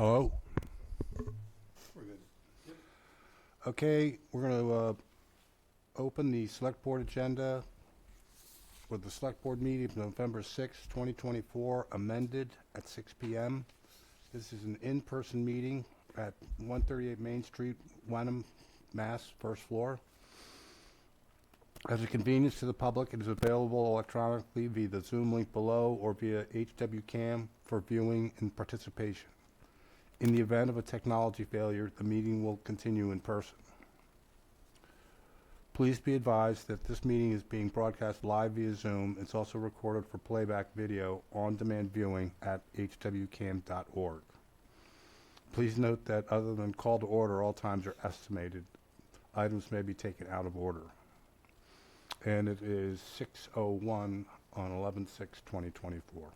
Hello? We're good. Okay, we're going to open the Select Board agenda with the Select Board meeting of November 6, 2024, amended at 6 p.m. This is an in-person meeting at 138 Main Street, Wenham, Mass., first floor. As a convenience to the public, it is available electronically via the Zoom link below or via HWCam for viewing and participation. In the event of a technology failure, the meeting will continue in person. Please be advised that this meeting is being broadcast live via Zoom. It's also recorded for playback video on-demand viewing at hwcam.org. Please note that other than call to order, all times are estimated. Items may be taken out of order. And it is 6:01 on 11/6/2024.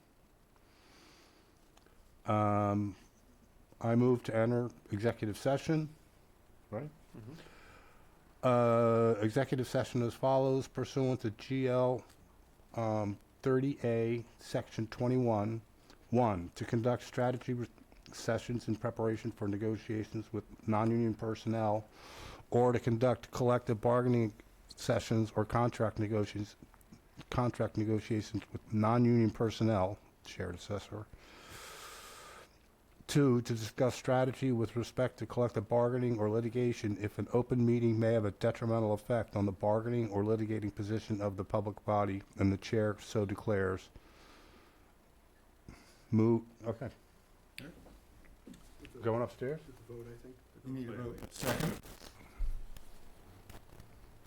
I move to enter executive session. Right? Executive session as follows, pursuant to GL 30A, Section 21, 1, to conduct strategy sessions in preparation for negotiations with non-union personnel, or to conduct collective bargaining sessions or contract negotiations with non-union personnel, shared assessor. 2, to discuss strategy with respect to collective bargaining or litigation if an open meeting may have a detrimental effect on the bargaining or litigating position of the public body and the chair so declares. Move. Okay. Yeah. Going upstairs? With the vote, I think. You need a vote. Second.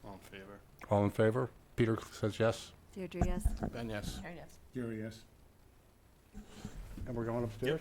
All in favor? All in favor? Peter says yes. Deirdre, yes. Ben, yes. Karen, yes. Gary, yes. And we're going upstairs?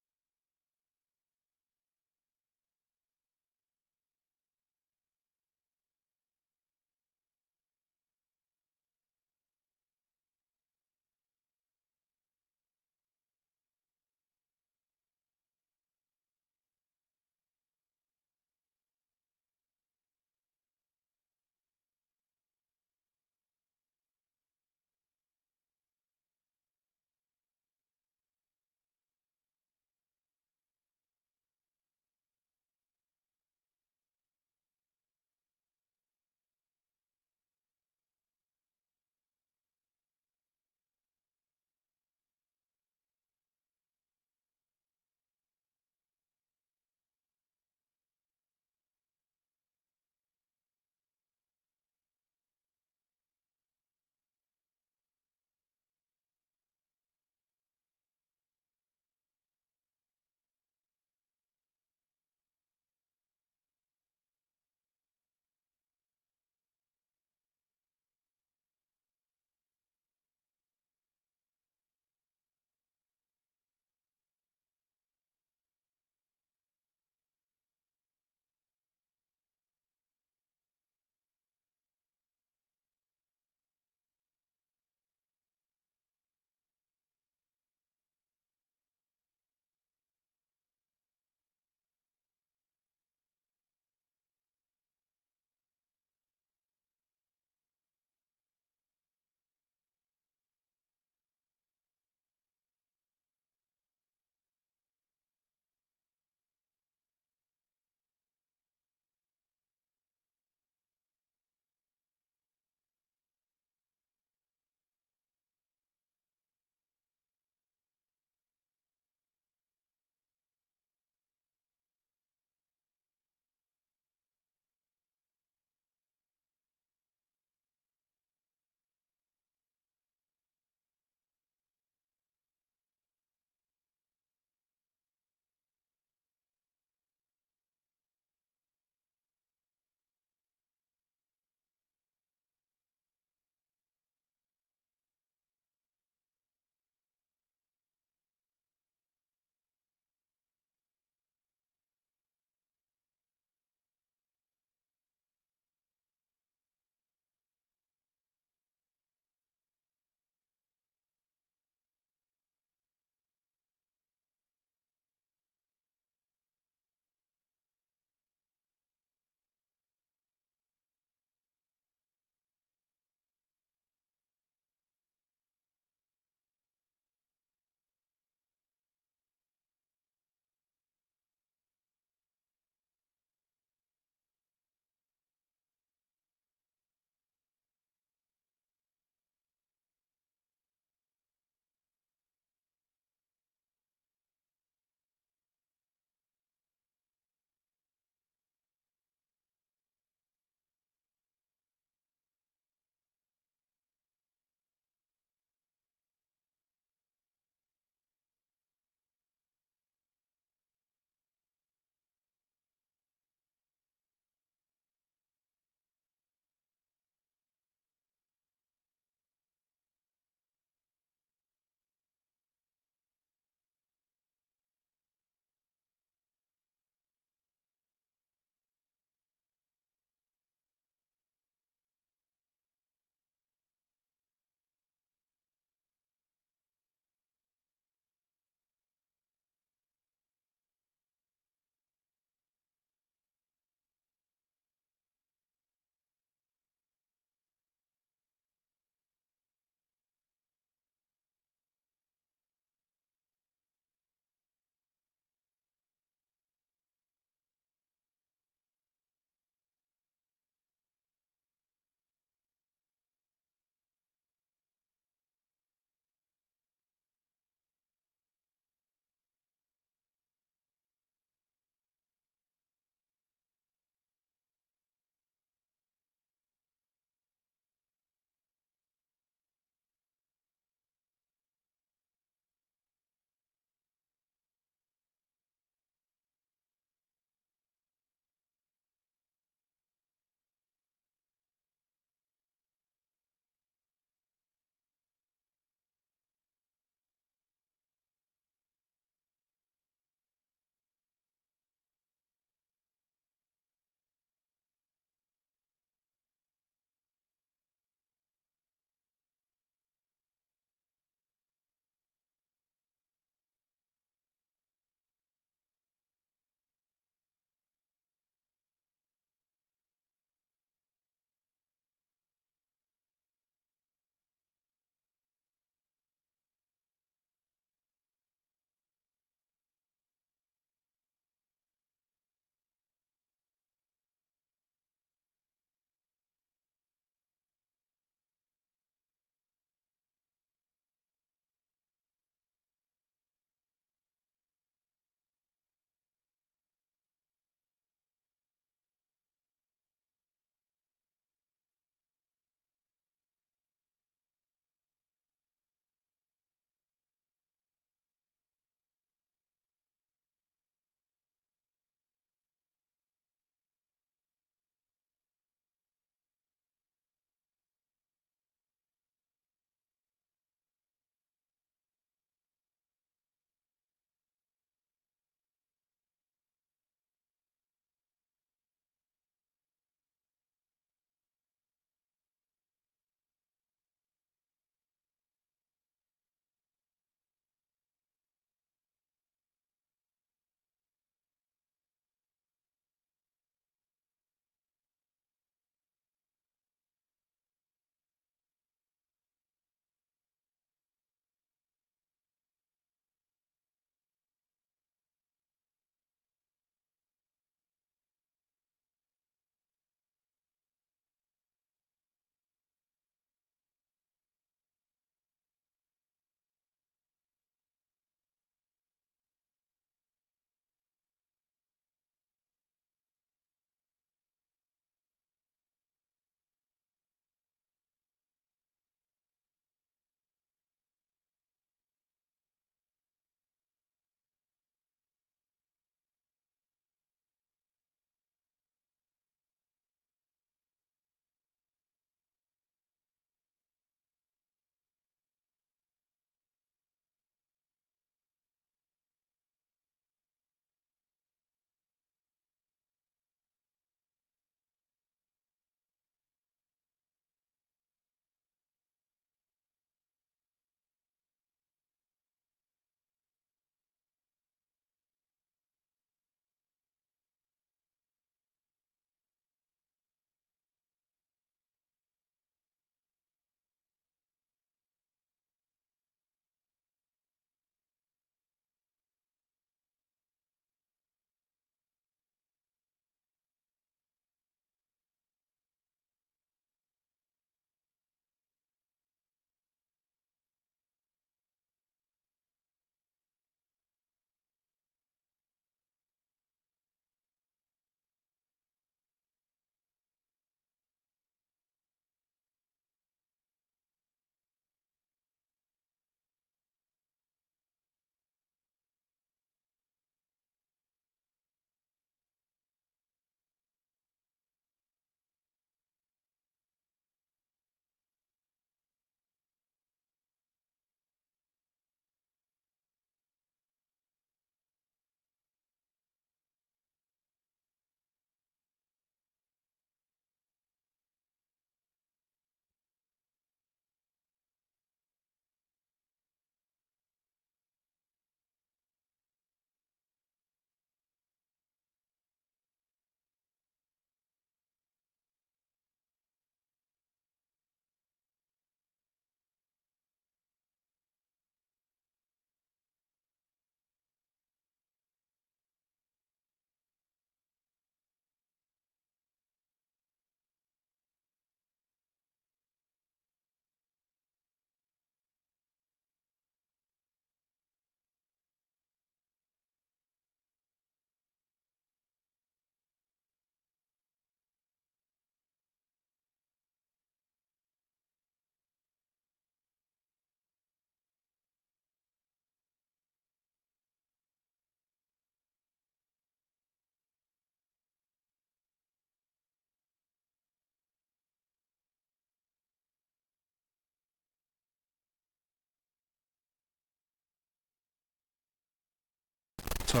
So,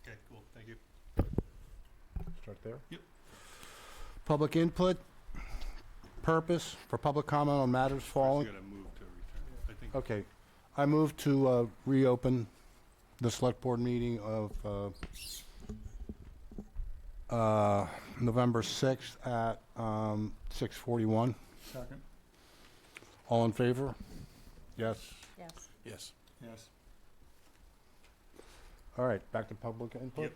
Okay, cool, thank you. start there? Yep. Public input, purpose for public comment on matters First, following. you gotta move to return. I think, Okay, I move to reopen the select board meeting of November 6th at 6:41. Second. All in favor? Yes. Yes. Yes. Yes. All right, back to public input. Yep.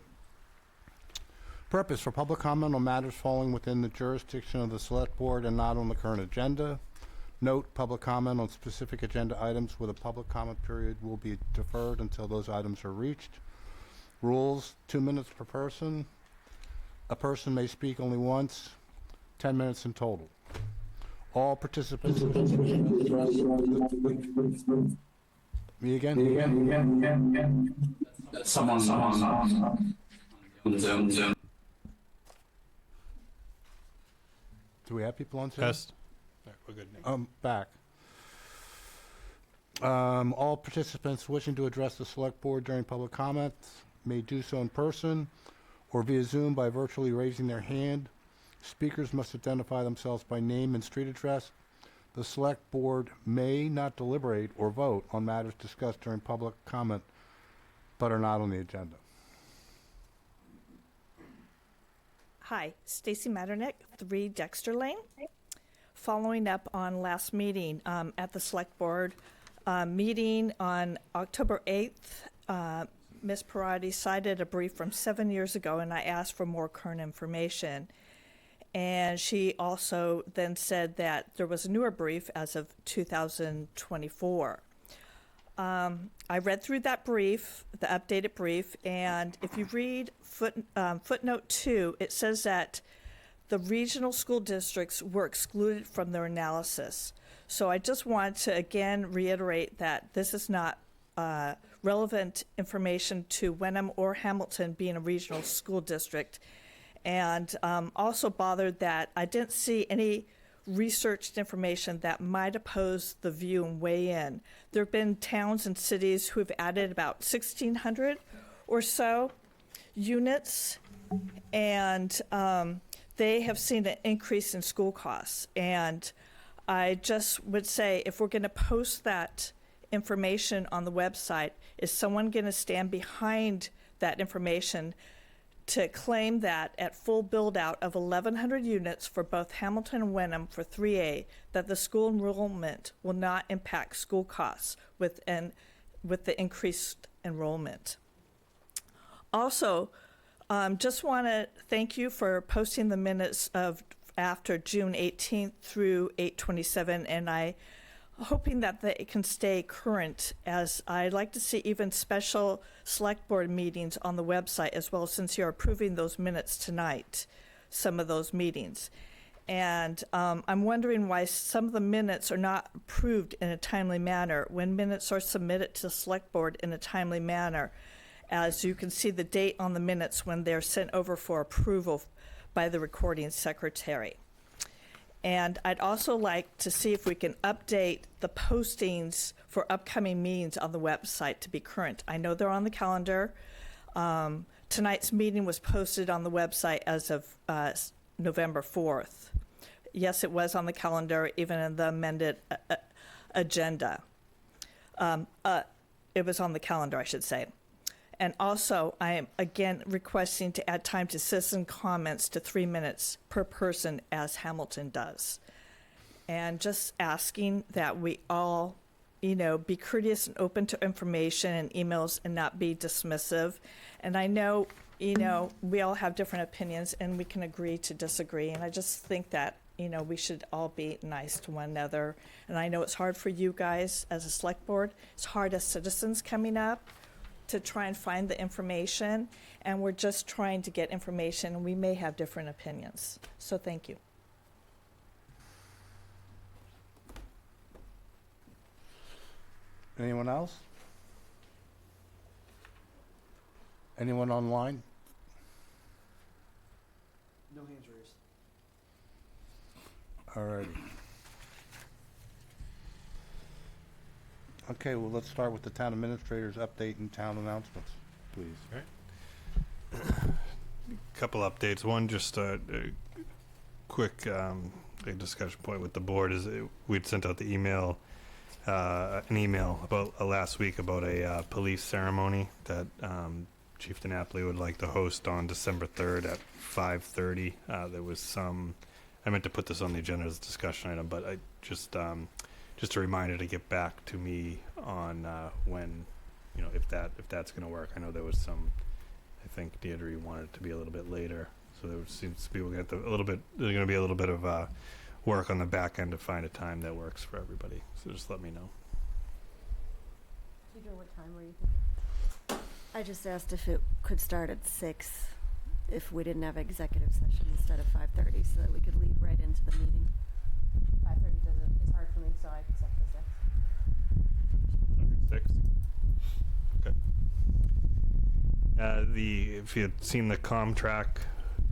Purpose for public comment on matters falling within the jurisdiction of the select board and not on the current agenda. Note, public comment on specific agenda items with a public comment period will be deferred until those items are reached. Rules, 2 minutes per person. A person may speak only once, 10 minutes in total. All participants. Me again? Someone on Zoom. Do we have people on Zoom? Test. All right, we're good, Nick. Back. All participants wishing to address the select board during public comments may do so in person or via Zoom by virtually raising their hand. Speakers must identify themselves by name and street address. The select board may not deliberate or vote on matters discussed during public comment, but are not on the agenda. Hi, Stacy Matternick, 3 Dexter Lane. Following up on last meeting at the Select Board meeting on October 8th, Ms. Parati cited a brief from 7 years ago, and I asked for more current information. And she also then said that there was a newer brief as of 2024. I read through that brief, the updated brief, and if you read footnote 2, it says that the regional school districts were excluded from their analysis. So I just want to again reiterate that this is not relevant information to Wenham or Hamilton being a regional school district. And also bothered that I didn't see any researched information that might oppose the view and weigh in. There have been towns and cities who have added about 1,600 or so units, and they have seen an increase in school costs. And I just would say, if we're going to post that information on the website, is someone going to stand behind that information to claim that at full build-out of 1,100 units for both Hamilton and Wenham for 3A, that the school enrollment will not impact school costs with the increased enrollment? Also, just want to thank you for posting the minutes of after June 18th through 8/27, and I hoping that they can stay current, as I'd like to see even special select board meetings on the website as well, since you're approving those minutes tonight, some of those meetings. And I'm wondering why some of the minutes are not approved in a timely manner when minutes are submitted to the select board in a timely manner. As you can see the date on the minutes when they're sent over for approval by the recording secretary. And I'd also like to see if we can update the postings for upcoming meetings on the website to be current. I know they're on the calendar. Tonight's meeting was posted on the website as of November 4th. Yes, it was on the calendar, even in the amended agenda. It was on the calendar, I should say. And also, I am again requesting to add time to citizen comments to 3 minutes per person, as Hamilton does. And just asking that we all, be courteous and open to information and emails and not be dismissive. And I know, we all have different opinions and we can agree to disagree. And I just think that, we should all be nice to one another. And I know it's hard for you guys as a select board. It's hard as citizens coming up to try and find the information, and we're just trying to get information, and we may have different opinions. So thank you. Anyone else? Anyone online? No hands raised. All righty. Okay, well, let's start with the town administrator's update and town announcements, please. Couple updates. One, just a quick a discussion point with the board is we'd sent out the email, an email about last week about a police ceremony that Chief DiNapoli would like to host on December 3rd at 5:30. There was some, I meant to put this on the agenda as a discussion item, but I just a reminder to get back to me on when, if that's going to work. I know there was some, I think Deirdre wanted it to be a little bit later, so there seems to be there's going to be a little bit of work on the back end to find a time that works for everybody. So just let me know. Deirdre, what time were you thinking? I just asked if it could start at 6, if we didn't have executive session instead of 5:30, so that we could lead right into the meeting. 5:30 is hard for me, so I accept the 6. 6. Okay. If you had seen the Comtrack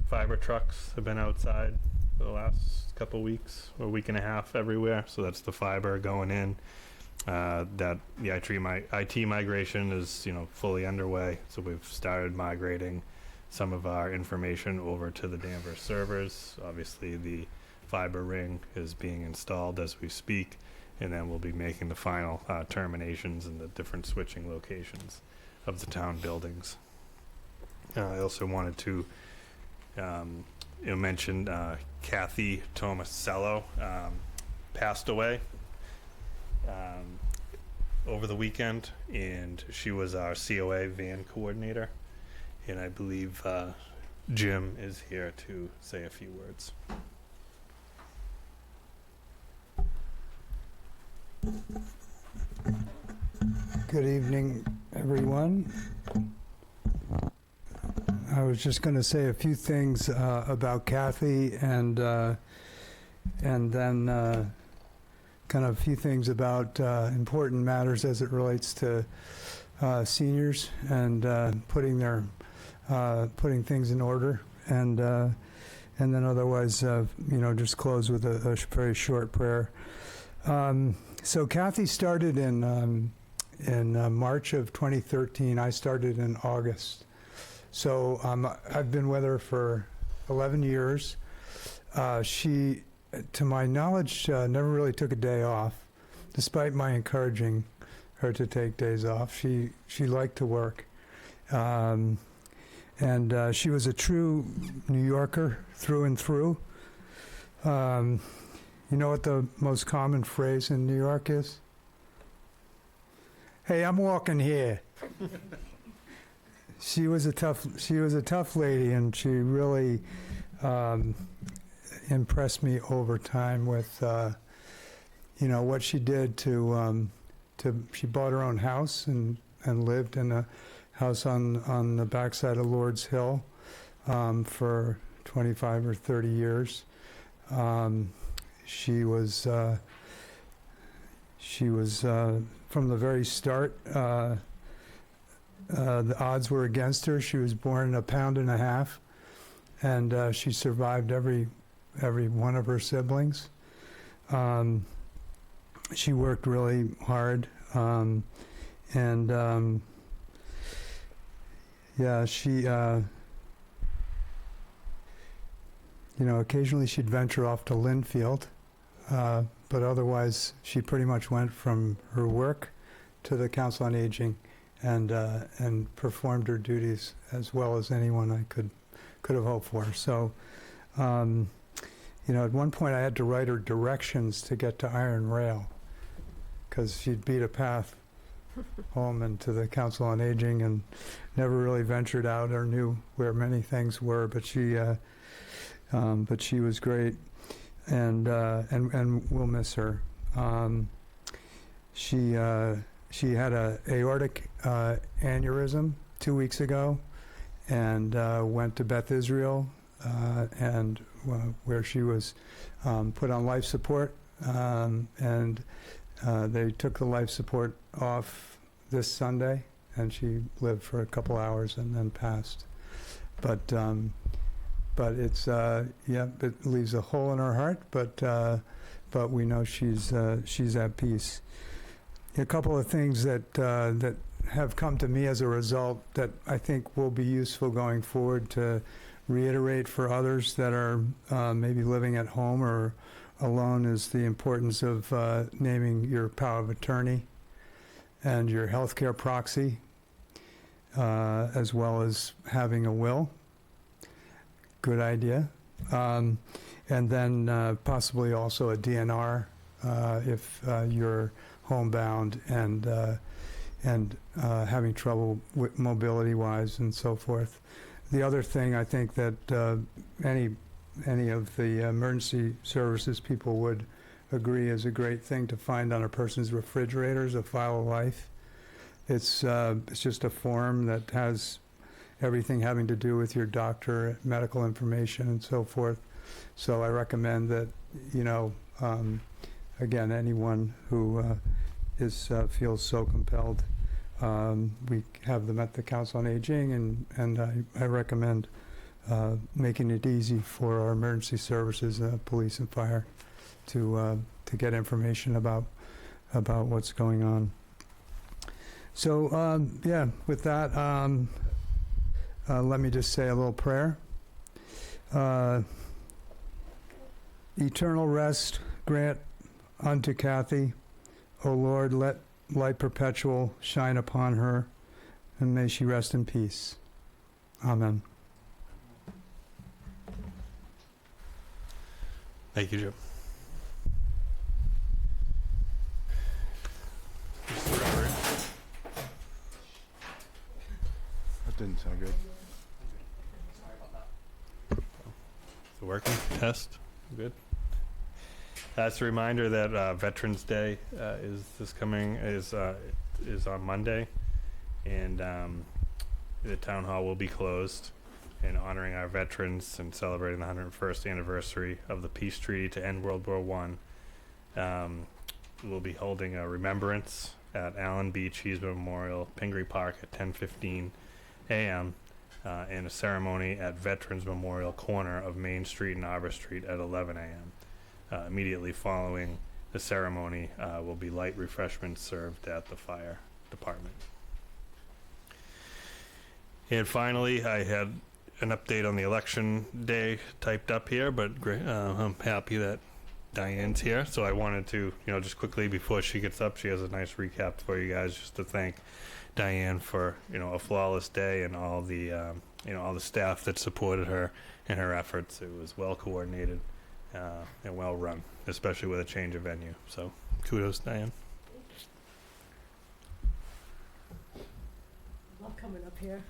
fiber trucks have been outside for the last couple weeks or week and a half everywhere. So that's the fiber going in. That the IT migration is fully underway. So we've started migrating some of our information over to the Danvers servers. Obviously, the fiber ring is being installed as we speak, and then we'll be making the final terminations in the different switching locations of the town buildings. I also wanted to mention Kathy Tomasello passed away over the weekend, and she was our COA van coordinator, and I believe Jim is here to say a few words. Good evening, everyone. I was just going to say a few things about Kathy, and then kind of a few things about important matters as it relates to seniors and putting things in order, and then otherwise, just close with a very short prayer. So Kathy started in March of 2013. I started in August. So I've been with her for 11 years. She, to my knowledge, never really took a day off, despite my encouraging her to take days off. She liked to work. And she was a true New Yorker through and through. You know what the most common phrase in New York is? Hey, I'm walking here. She was a tough lady, and she really impressed me over time with what she did to she bought her own house and lived in a house on the backside of Lord's Hill for 25 or 30 years. She was from the very start. The odds were against her. She was born in 1.5 pounds, and she survived every one of her siblings. She worked really hard, she occasionally she'd venture off to Linfield, but otherwise she pretty much went from her work to the Council on Aging and performed her duties as well as anyone I could have hoped for. So, at one point I had to write her directions to get to Iron Rail because she'd beat a path home and to the Council on Aging and never really ventured out or knew where many things were, but she was great, and we'll miss her. She had a aortic aneurysm 2 weeks ago, and went to Beth Israel, where she was put on life support, and they took the life support off this Sunday, and she lived for a couple hours and then passed. But it's it leaves a hole in her heart. But we know she's at peace. a couple of things that have come to me as a result that I think will be useful going forward to reiterate for others that are maybe living at home or alone is the importance of naming your power of attorney and your healthcare proxy, as well as having a will. Good idea. And then possibly also a DNR if you're homebound and having trouble with mobility-wise and so forth. The other thing I think that any of the emergency services people would agree is a great thing to find on a person's refrigerator is a file of life. It's just a form that has everything having to do with your doctor, medical information, and so forth. So I recommend that, again, anyone who feels so compelled, we have them at the Council on Aging, and I recommend making it easy for our emergency services, police and fire, to get information about what's going on. So with that, let me just say a little prayer. Eternal rest grant unto Kathy. O Lord, let light perpetual shine upon her, and may she rest in peace. Amen. Thank you, Jim. That didn't sound good. Is it working? Test? Good. That's a reminder that Veterans Day is on Monday, and the town hall will be closed in honoring our veterans and celebrating the 101st anniversary of the peace treaty to end World War I. We'll be holding a remembrance at Allen B. Cheeseman Memorial, Pingree Park at 10:15 a.m. And a ceremony at Veterans Memorial corner of Main Street and Arbor Street at 11 a.m. Immediately following the ceremony will be light refreshments served at the fire department. And finally, I had an update on the election day typed up here, but I'm happy that Diane's here. So I wanted to, just quickly before she gets up, she has a nice recap for you guys, just to thank Diane for, a flawless day and all the, all the staff that supported her in her efforts. It was well coordinated and well run, especially with a change of venue. So kudos, Diane. Love coming up here.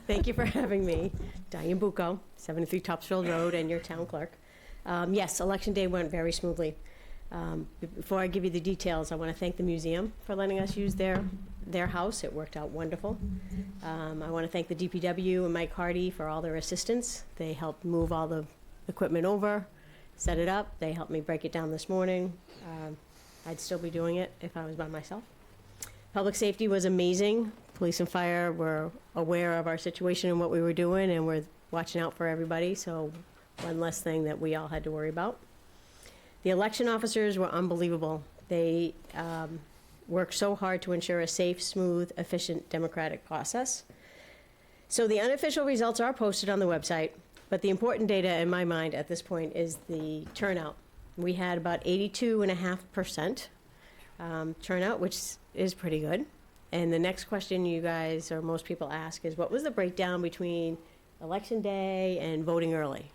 Thank you for having me. Diane Bucco, 73 Topsfield Road, and your town clerk. Yes, Election Day went very smoothly. Before I give you the details, I want to thank the museum for letting us use their house. It worked out wonderful. I want to thank the DPW and Mike Hardy for all their assistance. They helped move all the equipment over, set it up. They helped me break it down this morning. I'd still be doing it if I was by myself. Public safety was amazing. Police and fire were aware of our situation and what we were doing, and we're watching out for everybody, so one less thing that we all had to worry about. The election officers were unbelievable. They worked so hard to ensure a safe, smooth, efficient, democratic process. So the unofficial results are posted on the website, but the important data in my mind at this point is the turnout. We had about 82.5% turnout, which is pretty good. And the next question you guys, or most people ask, is what was the breakdown between Election Day and voting early?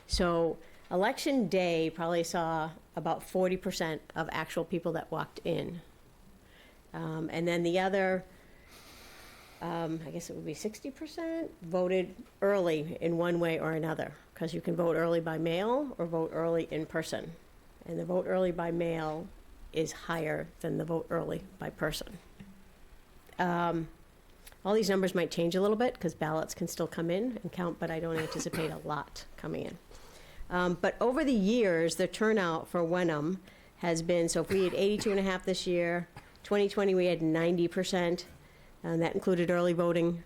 So Election Day probably saw about 40% of actual people that walked in. And then the other, I guess it would be 60%, voted early in one way or another, because you can vote early by mail or vote early in person. And the vote early by mail is higher than the vote early by person. All these numbers might change a little bit because ballots can still come in and count, but I don't anticipate a lot coming in. But over the years, the turnout for Wenham has been, so if we had 82.5 this year, 2020 we had 90%, and that included early voting.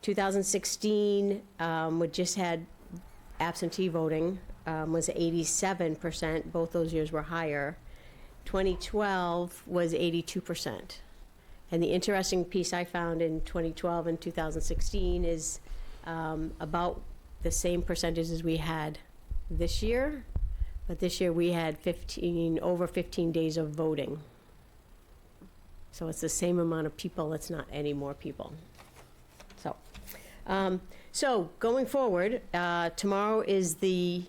2016, we just had absentee voting, was 87%. Both those years were higher. 2012 was 82%. And the interesting piece I found in 2012 and 2016 is about the same percentages we had this year, but this year we had over 15 days of voting. So it's the same amount of people, it's not any more people. So going forward, tomorrow is it's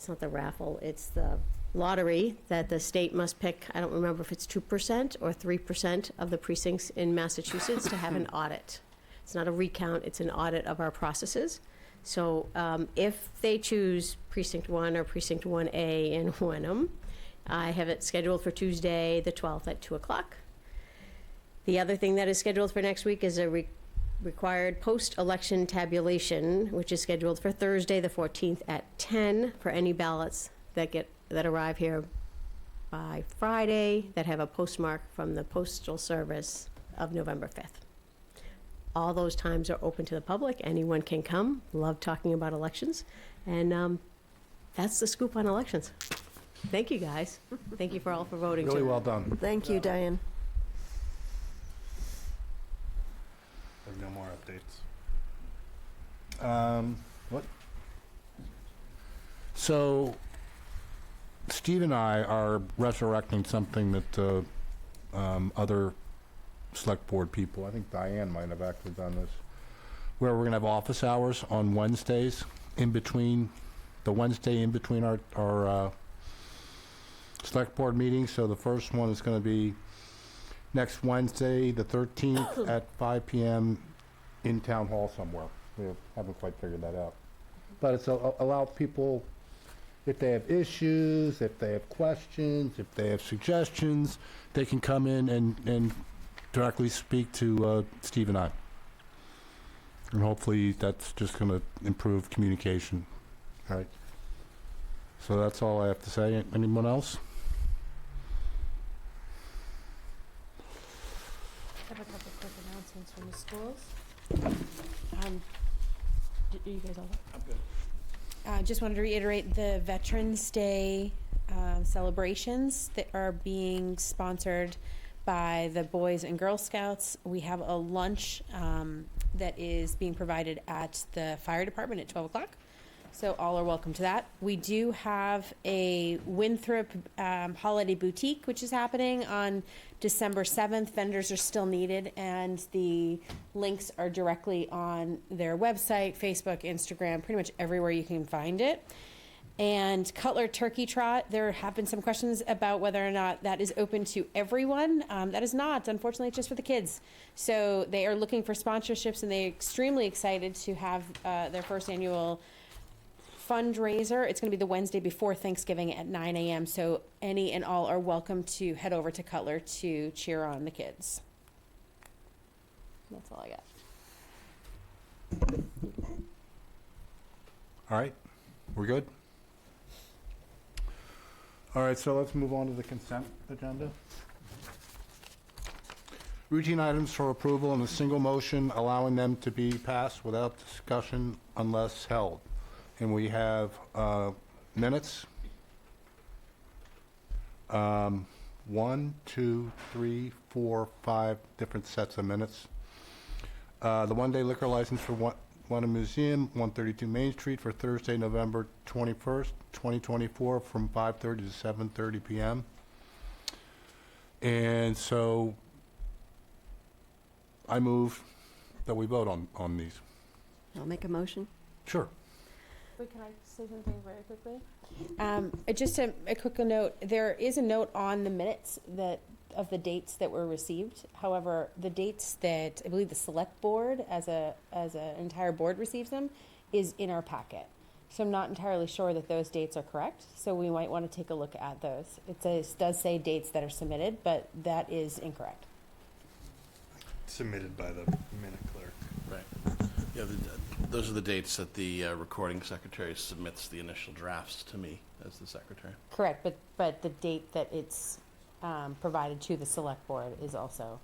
not the raffle, it's the lottery that the state must pick. I don't remember if it's 2% or 3% of the precincts in Massachusetts to have an audit. It's not a recount, it's an audit of our processes. So if they choose Precinct 1 or Precinct 1A in Wenham, I have it scheduled for Tuesday, the 12th at 2 o'clock. The other thing that is scheduled for next week is a required post-election tabulation, which is scheduled for Thursday, the 14th at 10 for any ballots that arrive here by Friday that have a postmark from the Postal Service of November 5th. All those times are open to the public. Anyone can come. Love talking about elections. And that's the scoop on elections. Thank you, guys. Thank you for voting. Really well done. Thank you, Diane. There's no more updates. What? So, Steve and I are resurrecting something that other select board people, I think Diane might have actually done this, where we're going to have office hours on Wednesdays in between our select board meetings. So the first one is going to be next Wednesday, the 13th at 5 p.m. in Town Hall somewhere. We haven't quite figured that out. But it's allow people, if they have issues, if they have questions, if they have suggestions, they can come in and directly speak to Steve and I. And hopefully that's just going to improve communication. All right. So that's all I have to say. Anyone else? I have a couple quick announcements from the schools. You guys all done? I'm good. Just wanted to reiterate the Veterans Day celebrations that are being sponsored by the Boys and Girl Scouts. We have a lunch that is being provided at the fire department at 12 o'clock. So all are welcome to that. We do have a Winthrop Holiday Boutique, which is happening on December 7th. Vendors are still needed, and the links are directly on their website, Facebook, Instagram, pretty much everywhere you can find it. And Cutler Turkey Trot, there have been some questions about whether or not that is open to everyone. That is not. Unfortunately, it's just for the kids. So they are looking for sponsorships, and they're extremely excited to have their first annual fundraiser. It's going to be the Wednesday before Thanksgiving at 9 a.m. So any and all are welcome to head over to Cutler to cheer on the kids. That's all I got. All right. We're good? All right, so let's move on to the consent agenda. Routine items for approval in a single motion, allowing them to be passed without discussion unless held. And we have minutes. 1, 2, 3, 4, 5 different sets of minutes. The one-day liquor license for Wenham Museum, 132 Main Street for Thursday, November 21st, 2024, from 5:30 to 7:30 p.m. And so I move that we vote on these. I'll make a motion. Sure. Wait, can I say something very quickly? Just a quick note. There is a note on the minutes of the dates that were received. However, the dates that I believe the select board as an entire board receives them is in our packet. So I'm not entirely sure that those dates are correct. So we might want to take a look at those. It does say dates that are submitted, but that is incorrect. Submitted by the minute clerk. Right. Yeah, those are the dates that the recording secretary submits the initial drafts to me as the secretary. Correct, but the date that it's provided to the select board is also.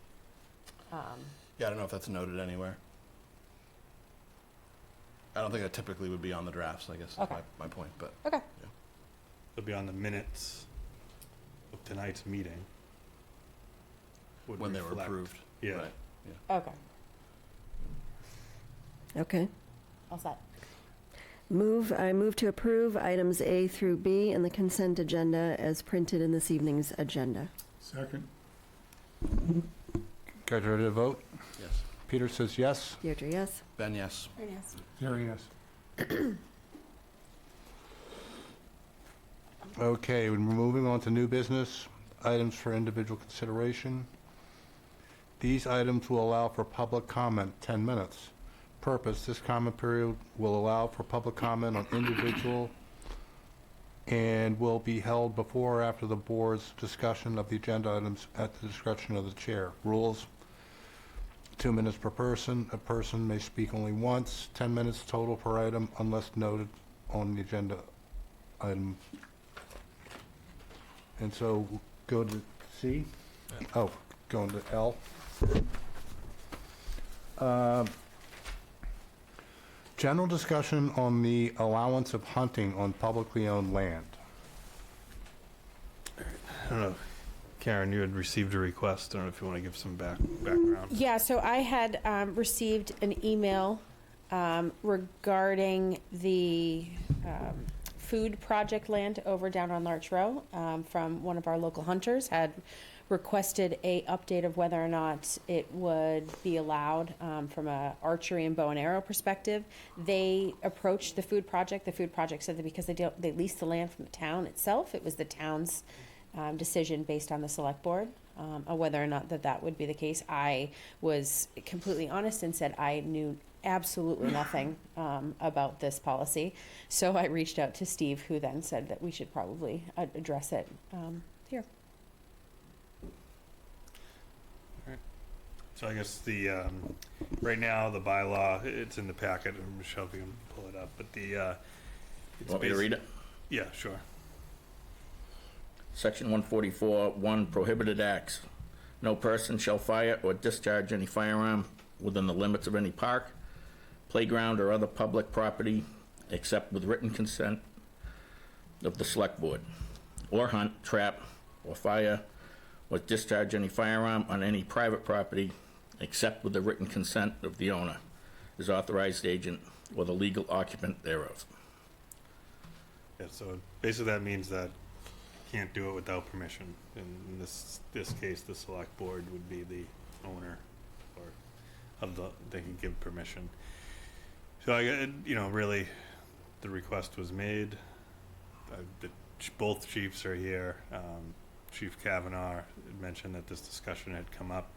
Yeah, I don't know if that's noted anywhere. I don't think that typically would be on the drafts, I guess is Okay. my point, but Okay. It'll be on the minutes of tonight's meeting would When they were reflect- approved. Yeah. Right. Okay, Okay. all set. I move to approve items A through B in the consent agenda as printed in this evening's agenda. Second. Guys ready to vote? Yes. Peter says yes. Deirdre, yes? Ben, yes. Jerry, yes. Okay, we're moving on to new business, items for individual consideration. These items will allow for public comment, 10 minutes. Purpose, this comment period will allow for public comment on individual and will be held before or after the board's discussion of the agenda items at the discretion of the chair. Rules, 2 minutes per person. A person may speak only once, 10 minutes total per item unless noted on the agenda item. And so we'll go to C. Oh, going to L. General discussion on the allowance of hunting on publicly owned land. I don't know, Karen, you had received a request. I don't know if you want to give some background. Yeah, so I had received an email regarding the food project land over down on Larch Row from one of our local hunters, had requested a update of whether or not it would be allowed from a archery and bow and arrow perspective. They approached the food project. The food project said that because they leased the land from the town itself, it was the town's decision based on the select board on whether or not that would be the case. I was completely honest and said I knew absolutely nothing about this policy. So I reached out to Steve, who then said that we should probably address it here. So I guess right now, the bylaw, it's in the packet, and Michelle, if you can pull it up, but it's Want me to read it? Yeah, sure. Section 144, 1, prohibited acts. No person shall fire or discharge any firearm within the limits of any park, playground, or other public property, except with written consent of the select board, or hunt, trap, or fire, or discharge any firearm on any private property, except with the written consent of the owner, his authorized agent, or the legal occupant thereof. Yeah, so basically that means that you can't do it without permission. In this case, the select board would be the owner, or they can give permission. So really, the request was made. Both chiefs are here. Chief Kavanaugh had mentioned that this discussion had come up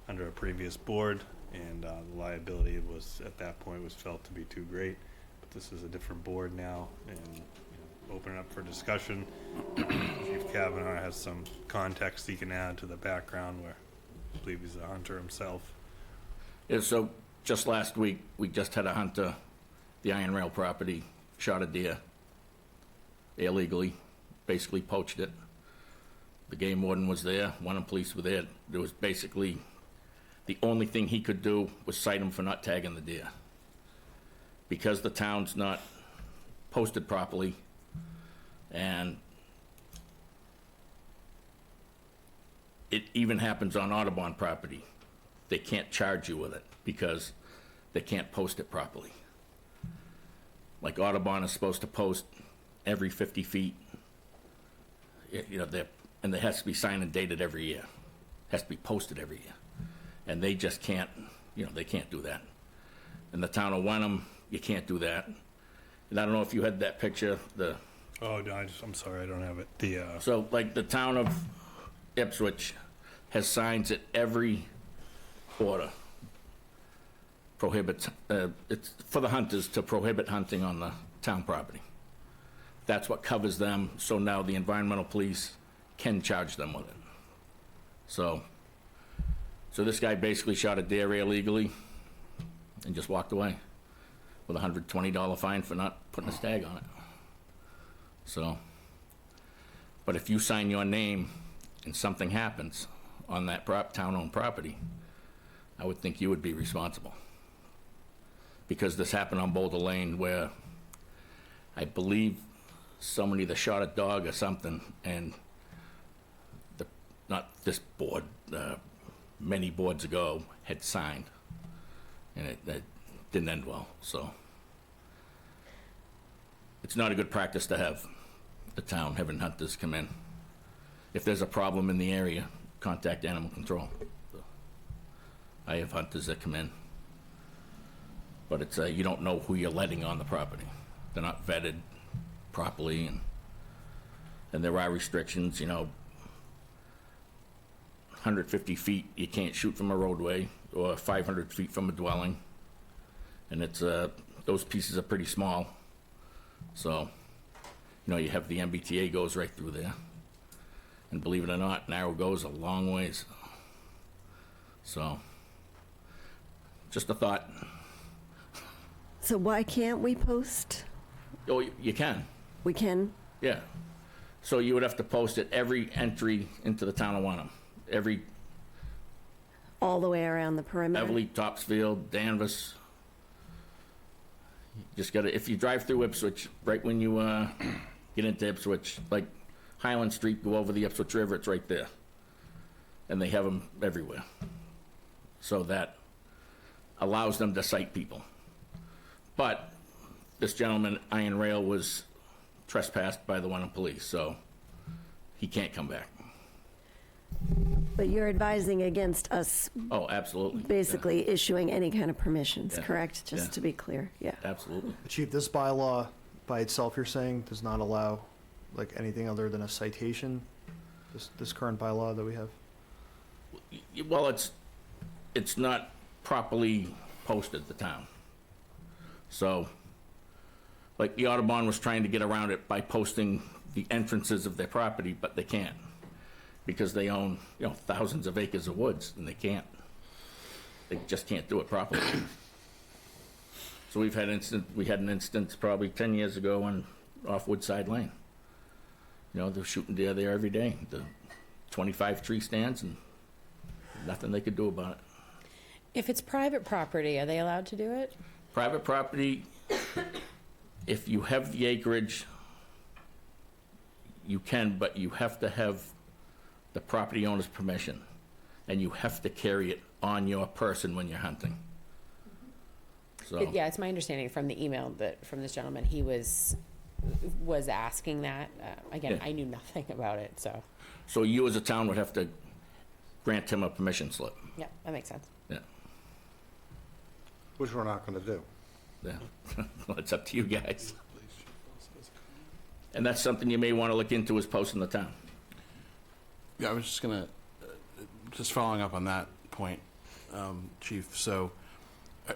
under a previous board, and the liability was, at that point, was felt to be too great. But this is a different board now, and open it up for discussion. Chief Kavanaugh has some context he can add to the background, where I believe he's a hunter himself. Yeah, so just last week, we just had a hunter, the Iron Rail property, shot a deer illegally, basically poached it. The game warden was there, Wenham police were there. There was basically, the only thing he could do was cite him for not tagging the deer. Because the town's not posted properly, and it even happens on Audubon property. They can't charge you with it because they can't post it properly. Like Audubon is supposed to post every 50 feet. And it has to be signed and dated every year. Has to be posted every year. And they just can't, they can't do that. In the town of Wenham, you can't do that. And I don't know if you had that picture, Oh, no, I'm sorry, I don't have it. So, like, the town of Ipswich has signs at every quarter. Prohibits, it's for the hunters to prohibit hunting on the town property. That's what covers them, so now the environmental police can charge them with it. So this guy basically shot a deer illegally and just walked away with a $120 fine for not putting a tag on it. So, but if you sign your name and something happens on that town-owned property, I would think you would be responsible. Because this happened on Boulder Lane where I believe somebody that shot a dog or something, and not this board, many boards ago, had signed, and it didn't end well, so. It's not a good practice to have the town having hunters come in. If there's a problem in the area, contact animal control. I have hunters that come in, but it's, you don't know who you're letting on the property. They're not vetted properly, and there are restrictions, you know, 150 feet, you can't shoot from a roadway, or 500 feet from a dwelling. And it's, those pieces are pretty small. So, you know, you have the MBTA goes right through there. And believe it or not, an arrow goes a long ways. So, just a thought. So why can't we post? Oh, you can, We can? yeah. So you would have to post at every entry into the town of Wenham. Every All the way around the perimeter? Beverly, Topsfield, Danvers. You just gotta, if you drive through Ipswich, right when you get into Ipswich, like Highland Street, go over the Ipswich River, it's right there. And they have them everywhere. So that allows them to cite people. But this gentleman, Iron Rail, was trespassed by the Wenham police, so he can't come back. But you're advising against us Oh, absolutely. basically issuing any kind of permissions, Yeah. correct? Just Yeah. to be clear, yeah. Yeah, absolutely. Chief, this bylaw by itself, you're saying, does not allow like anything other than a citation? This current bylaw that we have? Well, it's not properly posted, the town. So, like the Audubon was trying to get around it by posting the entrances of their property, but they can't. Because they own, you know, thousands of acres of woods, and they can't. They just can't do it properly. So we had an instance probably 10 years ago off Woodside Lane. You know, they're shooting deer there every day. The 25 tree stands, and nothing they could do about it. If it's private property, are they allowed to do it? Private property, if you have the acreage, you can, but you have to have the property owner's permission, and you have to carry it on your person when you're hunting. So, Yeah, it's my understanding from the email that, from this gentleman, he was asking that. Again, Yeah. I knew nothing about it, so, so you as a town would have to grant him a permission slip. yeah, that makes sense. Yeah, Which we're not going to do. yeah. Well, it's up to you guys. And that's something you may want to look into, is posting the town. Yeah, I was just gonna, just following up on that point, Chief. So,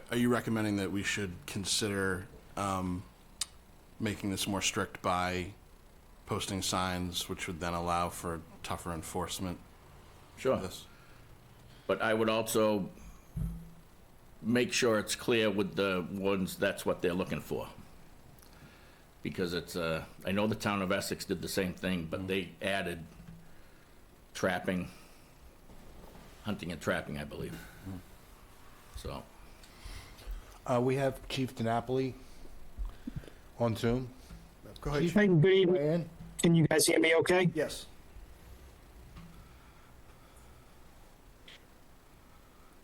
are you recommending that we should consider making this more strict by posting signs, which would then allow for tougher enforcement? Sure. of this? But I would also make sure it's clear with the ones that's what they're looking for. Because it's, I know the town of Essex did the same thing, but they added trapping, hunting and trapping, I believe. So, We have Chief DiNapoli on Zoom. Go ahead, Chief. Hi, good evening. Weigh in. Can you guys hear me okay? Yes.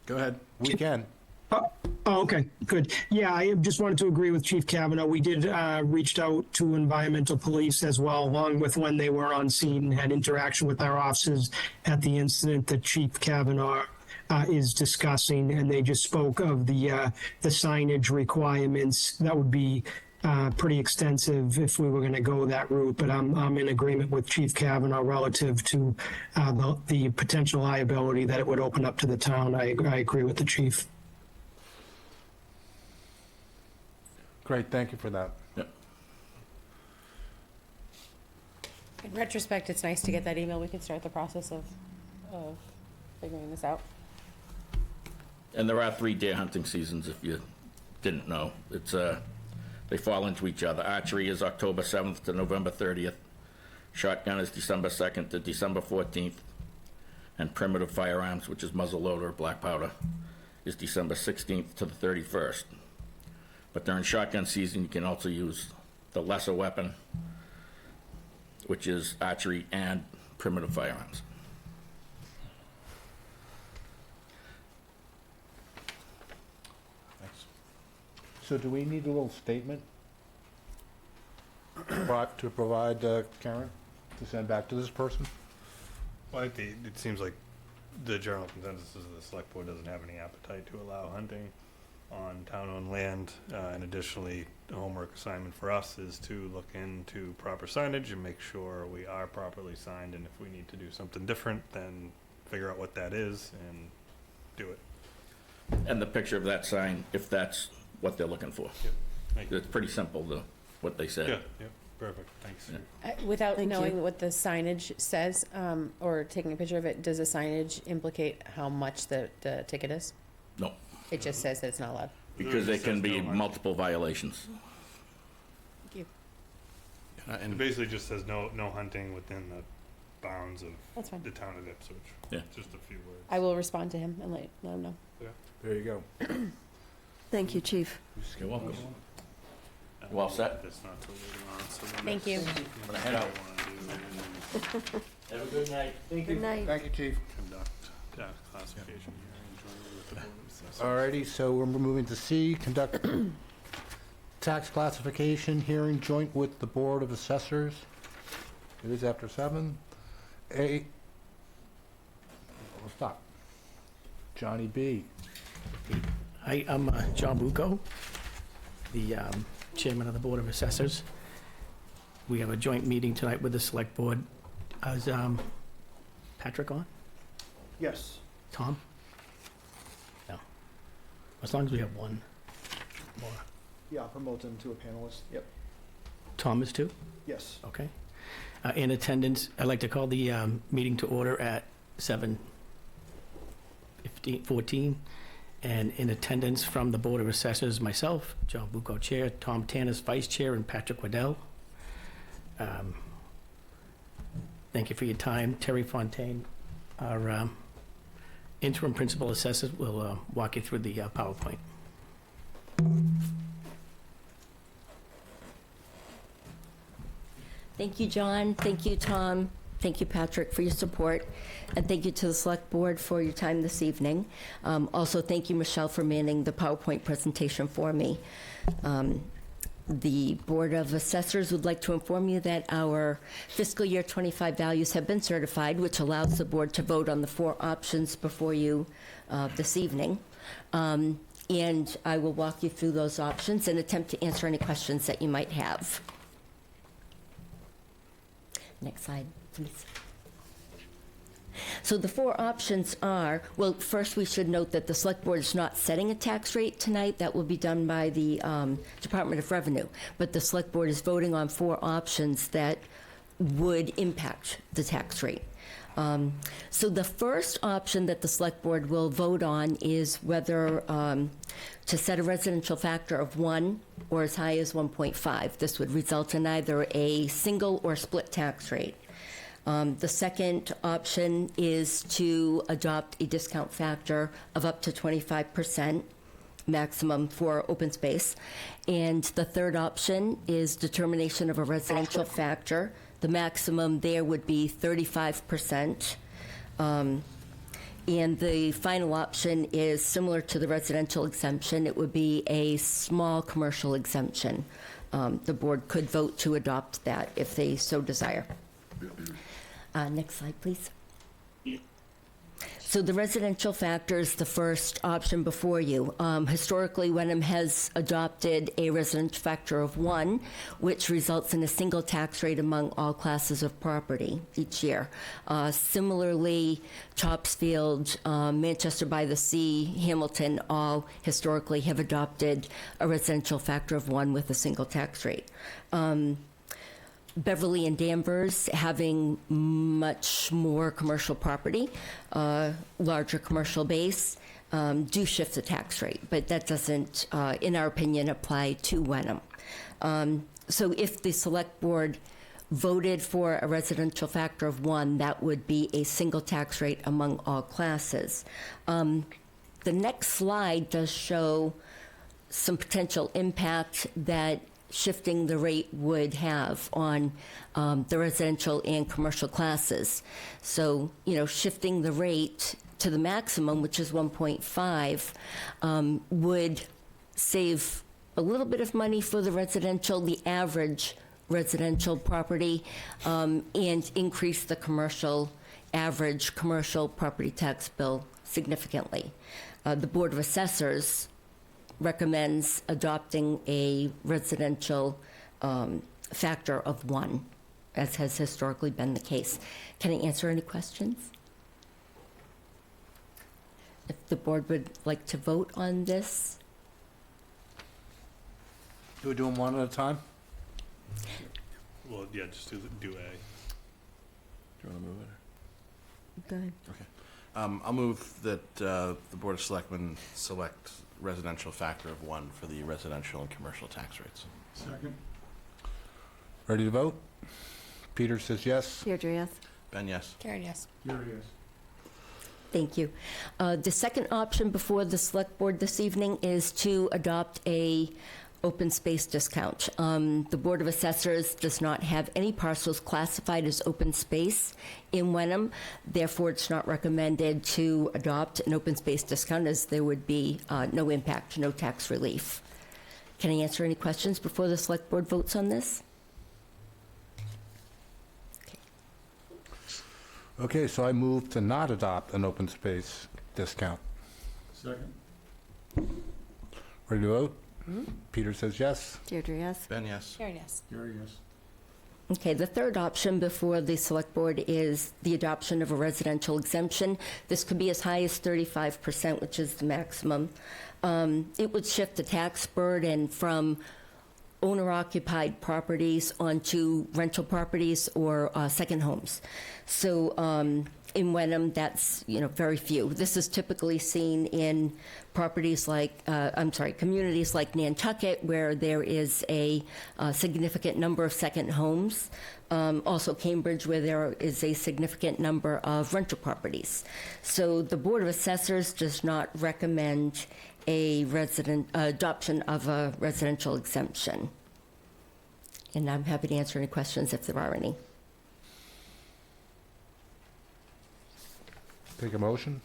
Go ahead. We can. Oh, okay, good. Yeah, I just wanted to agree with Chief Kavanaugh. We did reached out to environmental police as well, along with when they were on scene and had interaction with our officers at the incident that Chief Kavanaugh is discussing, and they just spoke of the signage requirements. That would be pretty extensive if we were going to go that route, but I'm in agreement with Chief Kavanaugh relative to the potential liability that it would open up to the town. I agree with the chief. Great, thank you for that. yep. In retrospect, it's nice to get that email. We can start the process of figuring this out. And there are 3 deer hunting seasons, if you didn't know. It's, they fall into each other. Archery is October 7th to November 30th. Shotgun is December 2nd to December 14th. And primitive firearms, which is muzzleloader, black powder, is December 16th to the 31st. But during shotgun season, you can also use the lesser weapon, which is archery and primitive firearms. So do we need a little statement to provide, Karen, to send back to this person? Well, it seems like the general consensus is the select board doesn't have any appetite to allow hunting on town-owned land. And additionally, the homework assignment for us is to look into proper signage and make sure we are properly signed. And if we need to do something different, then figure out what that is and do it. And the picture of that sign, if that's what they're looking for. Thank you. It's pretty simple, what they said. Yeah, perfect, thanks. Yeah. Without Thank knowing you. what the signage says, or taking a picture of it, does the signage implicate how much the ticket is? No, It just says that it's not allowed. because there can be Says no hunting. multiple violations. Thank you. It basically just says no hunting within the bounds of That's fine. the town of Ipswich. Yeah. Just a few words. I will respond to him and let him know. There you go. Thank you, Chief. You're welcome. You all set? That's not till later on, so the Thank next you. thing I'm gonna head out. I wanna do Have a good night. Good night. Thank you, Chief. is conduct tax classification hearing jointly with the Board of Assessors. Alrighty, so we're moving to C, conduct tax classification hearing joint with the Board of Assessors. It is after 7. A, we'll stop. Johnny B. Hi, I'm John Bucco, the chairman of the Board of Assessors. We have a joint meeting tonight with the Select Board. Is Patrick on? Yes. Tom? No. As long as we have one more. Yeah, I'll promote him to a panelist. Yep. Tom is too? Yes. Okay. In attendance, I'd like to call the meeting to order at 7:14. And in attendance from the Board of Assessors, myself, John Bucco Chair, Tom Tanis Vice Chair, and Patrick Waddell. Thank you for your time. Terry Fontaine, our interim principal assessor, will walk you through the PowerPoint. Thank you, John. Thank you, Tom. Thank you, Patrick, for your support. And thank you to the Select Board for your time this evening. Also, thank you, Michelle, for manning the PowerPoint presentation for me. The Board of Assessors would like to inform you that our fiscal year 25 values have been certified, which allows the board to vote on the 4 options before you this evening. And I will walk you through those options and attempt to answer any questions that you might have. Next slide, please. So the 4 options are, well, first we should note that the Select Board is not setting a tax rate tonight. That will be done by the Department of Revenue. But the Select Board is voting on 4 options that would impact the tax rate. So the first option that the Select Board will vote on is whether to set a residential factor of 1 or as high as 1.5. This would result in either a single or split tax rate. The second option is to adopt a discount factor of up to 25% maximum for open space. And the third option is determination of a residential factor. The maximum there would be 35%. And the final option is similar to the residential exemption. It would be a small commercial exemption. The board could vote to adopt that if they so desire. Next slide, please. So the residential factor is the first option before you. Historically, Wenham has adopted a residential factor of 1, which results in a single tax rate among all classes of property each year. Similarly, Topsfield, Manchester by the Sea, Hamilton, all historically have adopted a residential factor of 1 with a single tax rate. Beverly and Danvers, having much more commercial property, larger commercial base, do shift the tax rate, but that doesn't, in our opinion, apply to Wenham. So if the Select Board voted for a residential factor of 1, that would be a single tax rate among all classes. The next slide does show some potential impact that shifting the rate would have on the residential and commercial classes. So, shifting the rate to the maximum, which is 1.5, would save a little bit of money for the residential, the average residential property, and increase the average commercial property tax bill significantly. The Board of Assessors recommends adopting a residential factor of 1, as has historically been the case. Can I answer any questions? If the board would like to vote on this? Do we do them one at a time? Well, yeah, just do A. Do you want to move it? Go ahead. Okay. I'll move that the Board of Selectmen select residential factor of 1 for the residential and commercial tax rates. Second. Ready to vote? Peter says yes. Deirdre, yes. Ben, yes. Karen, yes. Here he is. Thank you. The second option before the Select Board this evening is to adopt a open space discount. The Board of Assessors does not have any parcels classified as open space in Wenham. Therefore, it's not recommended to adopt an open space discount, as there would be no impact, no tax relief. Can I answer any questions before the Select Board votes on this? Okay, so I move to not adopt an open space discount. Second. Ready to vote? Peter says yes. Deirdre, yes. Ben, yes. Karen, yes. Here he is. Okay, the third option before the Select Board is the adoption of a residential exemption. This could be as high as 35%, which is the maximum. It would shift the tax burden from owner-occupied properties onto rental properties or second homes. So in Wenham, that's, very few. This is typically seen in properties like, communities like Nantucket, where there is a significant number of second homes. Also Cambridge, where there is a significant number of rental properties. So the Board of Assessors does not recommend adoption of a residential exemption. And I'm happy to answer any questions if there are any. Take a motion.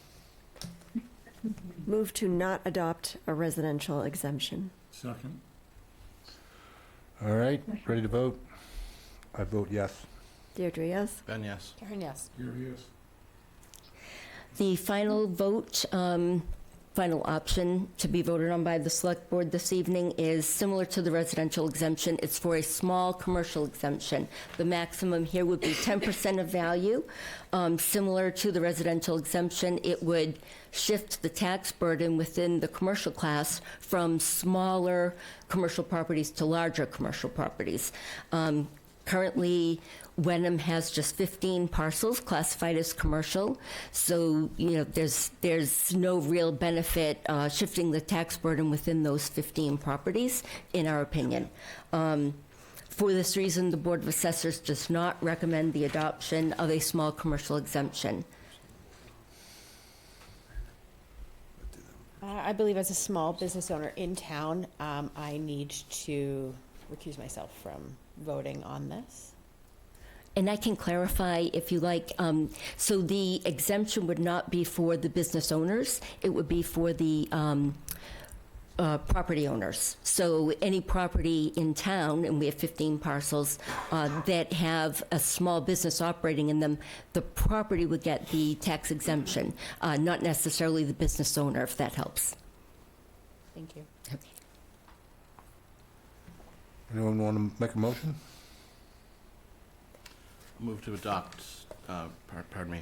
Move to not adopt a residential exemption. Second. All right, ready to vote? I vote yes. Deirdre, yes. Ben, yes. Karen, yes. Here he is. The final vote, final option to be voted on by the Select Board this evening is similar to the residential exemption. It's for a small commercial exemption. The maximum here would be 10% of value. Similar to the residential exemption, it would shift the tax burden within the commercial class from smaller commercial properties to larger commercial properties. Currently, Wenham has just 15 parcels classified as commercial, so there's no real benefit shifting the tax burden within those 15 properties, in our opinion. For this reason, the Board of Assessors does not recommend the adoption of a small commercial exemption. I believe as a small business owner in town, I need to recuse myself from voting on this. And I can clarify if you like. So the exemption would not be for the business owners. It would be for the property owners. So any property in town, and we have 15 parcels, that have a small business operating in them, the property would get the tax exemption, not necessarily the business owner, if that helps. Thank you. Okay. Anyone want to make a motion? Move to adopt,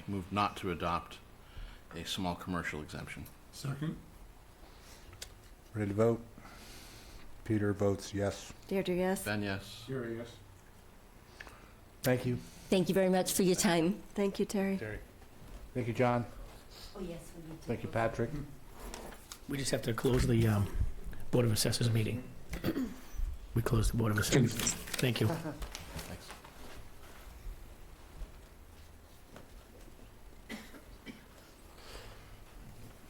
move not to adopt a small commercial exemption. Second. Ready to vote? Peter votes yes. Deirdre, yes. Ben, yes. Here he is. Thank you. Thank you very much for your time. Thank you, Terry. Thank you, John. Oh, yes, we need to. Thank you, Patrick. We just have to close the Board of Assessors meeting. We close the Board of Assessors. Thank you. Thanks.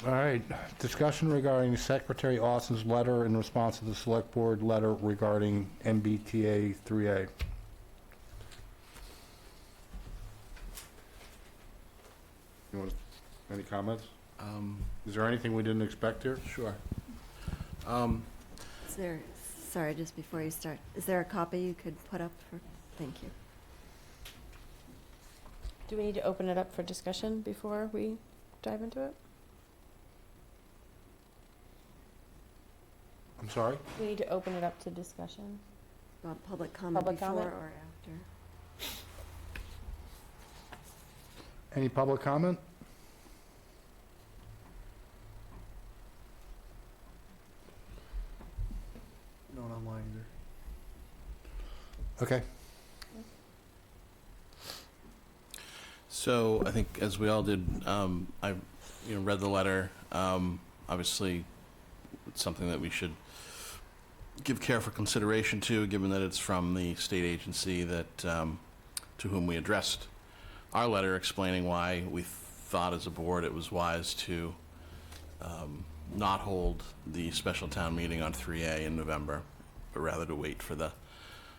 All right, discussion regarding Secretary Austin's letter in response to the Select Board letter regarding MBTA 3A. Any comments? Is there anything we didn't expect here? Sure. Is there sorry, just before you start, is there a copy you could put up for, thank you. Do we need to open it up for discussion before we dive into it? I'm sorry? We need to open it up to discussion. Want public comment Public before comment? or after? Any public comment? Not online either. Okay. So I think, as we all did, I read the letter. Obviously, it's something that we should give careful consideration to, given that it's from the state agency that to whom we addressed our letter explaining why we thought as a board it was wise to not hold the special town meeting on 3A in November, but rather to wait for the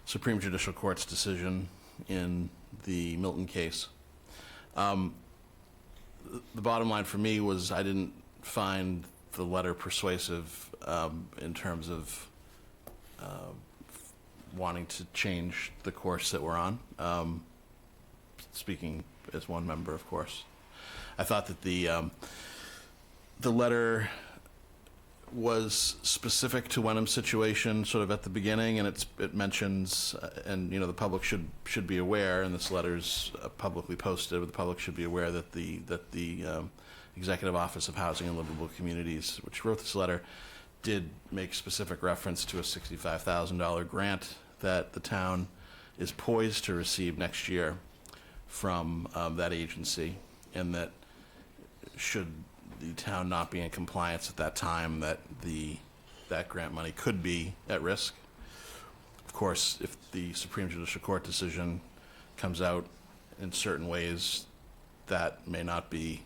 Supreme Judicial Court's decision in the Milton case. The bottom line for me was I didn't find the letter persuasive in terms of wanting to change the course that we're on. Speaking as one member, of course. I thought that the letter was specific to Wenham's situation sort of at the beginning, and it mentions, and the public should be aware, and this letter's publicly posted, but the public should be aware that the Executive Office of Housing and Livable Communities, which wrote this letter, did make specific reference to a $65,000 grant that the town is poised to receive next year from that agency, and that should the town not be in compliance at that time, that grant money could be at risk. Of course, if the Supreme Judicial Court decision comes out in certain ways, that may not be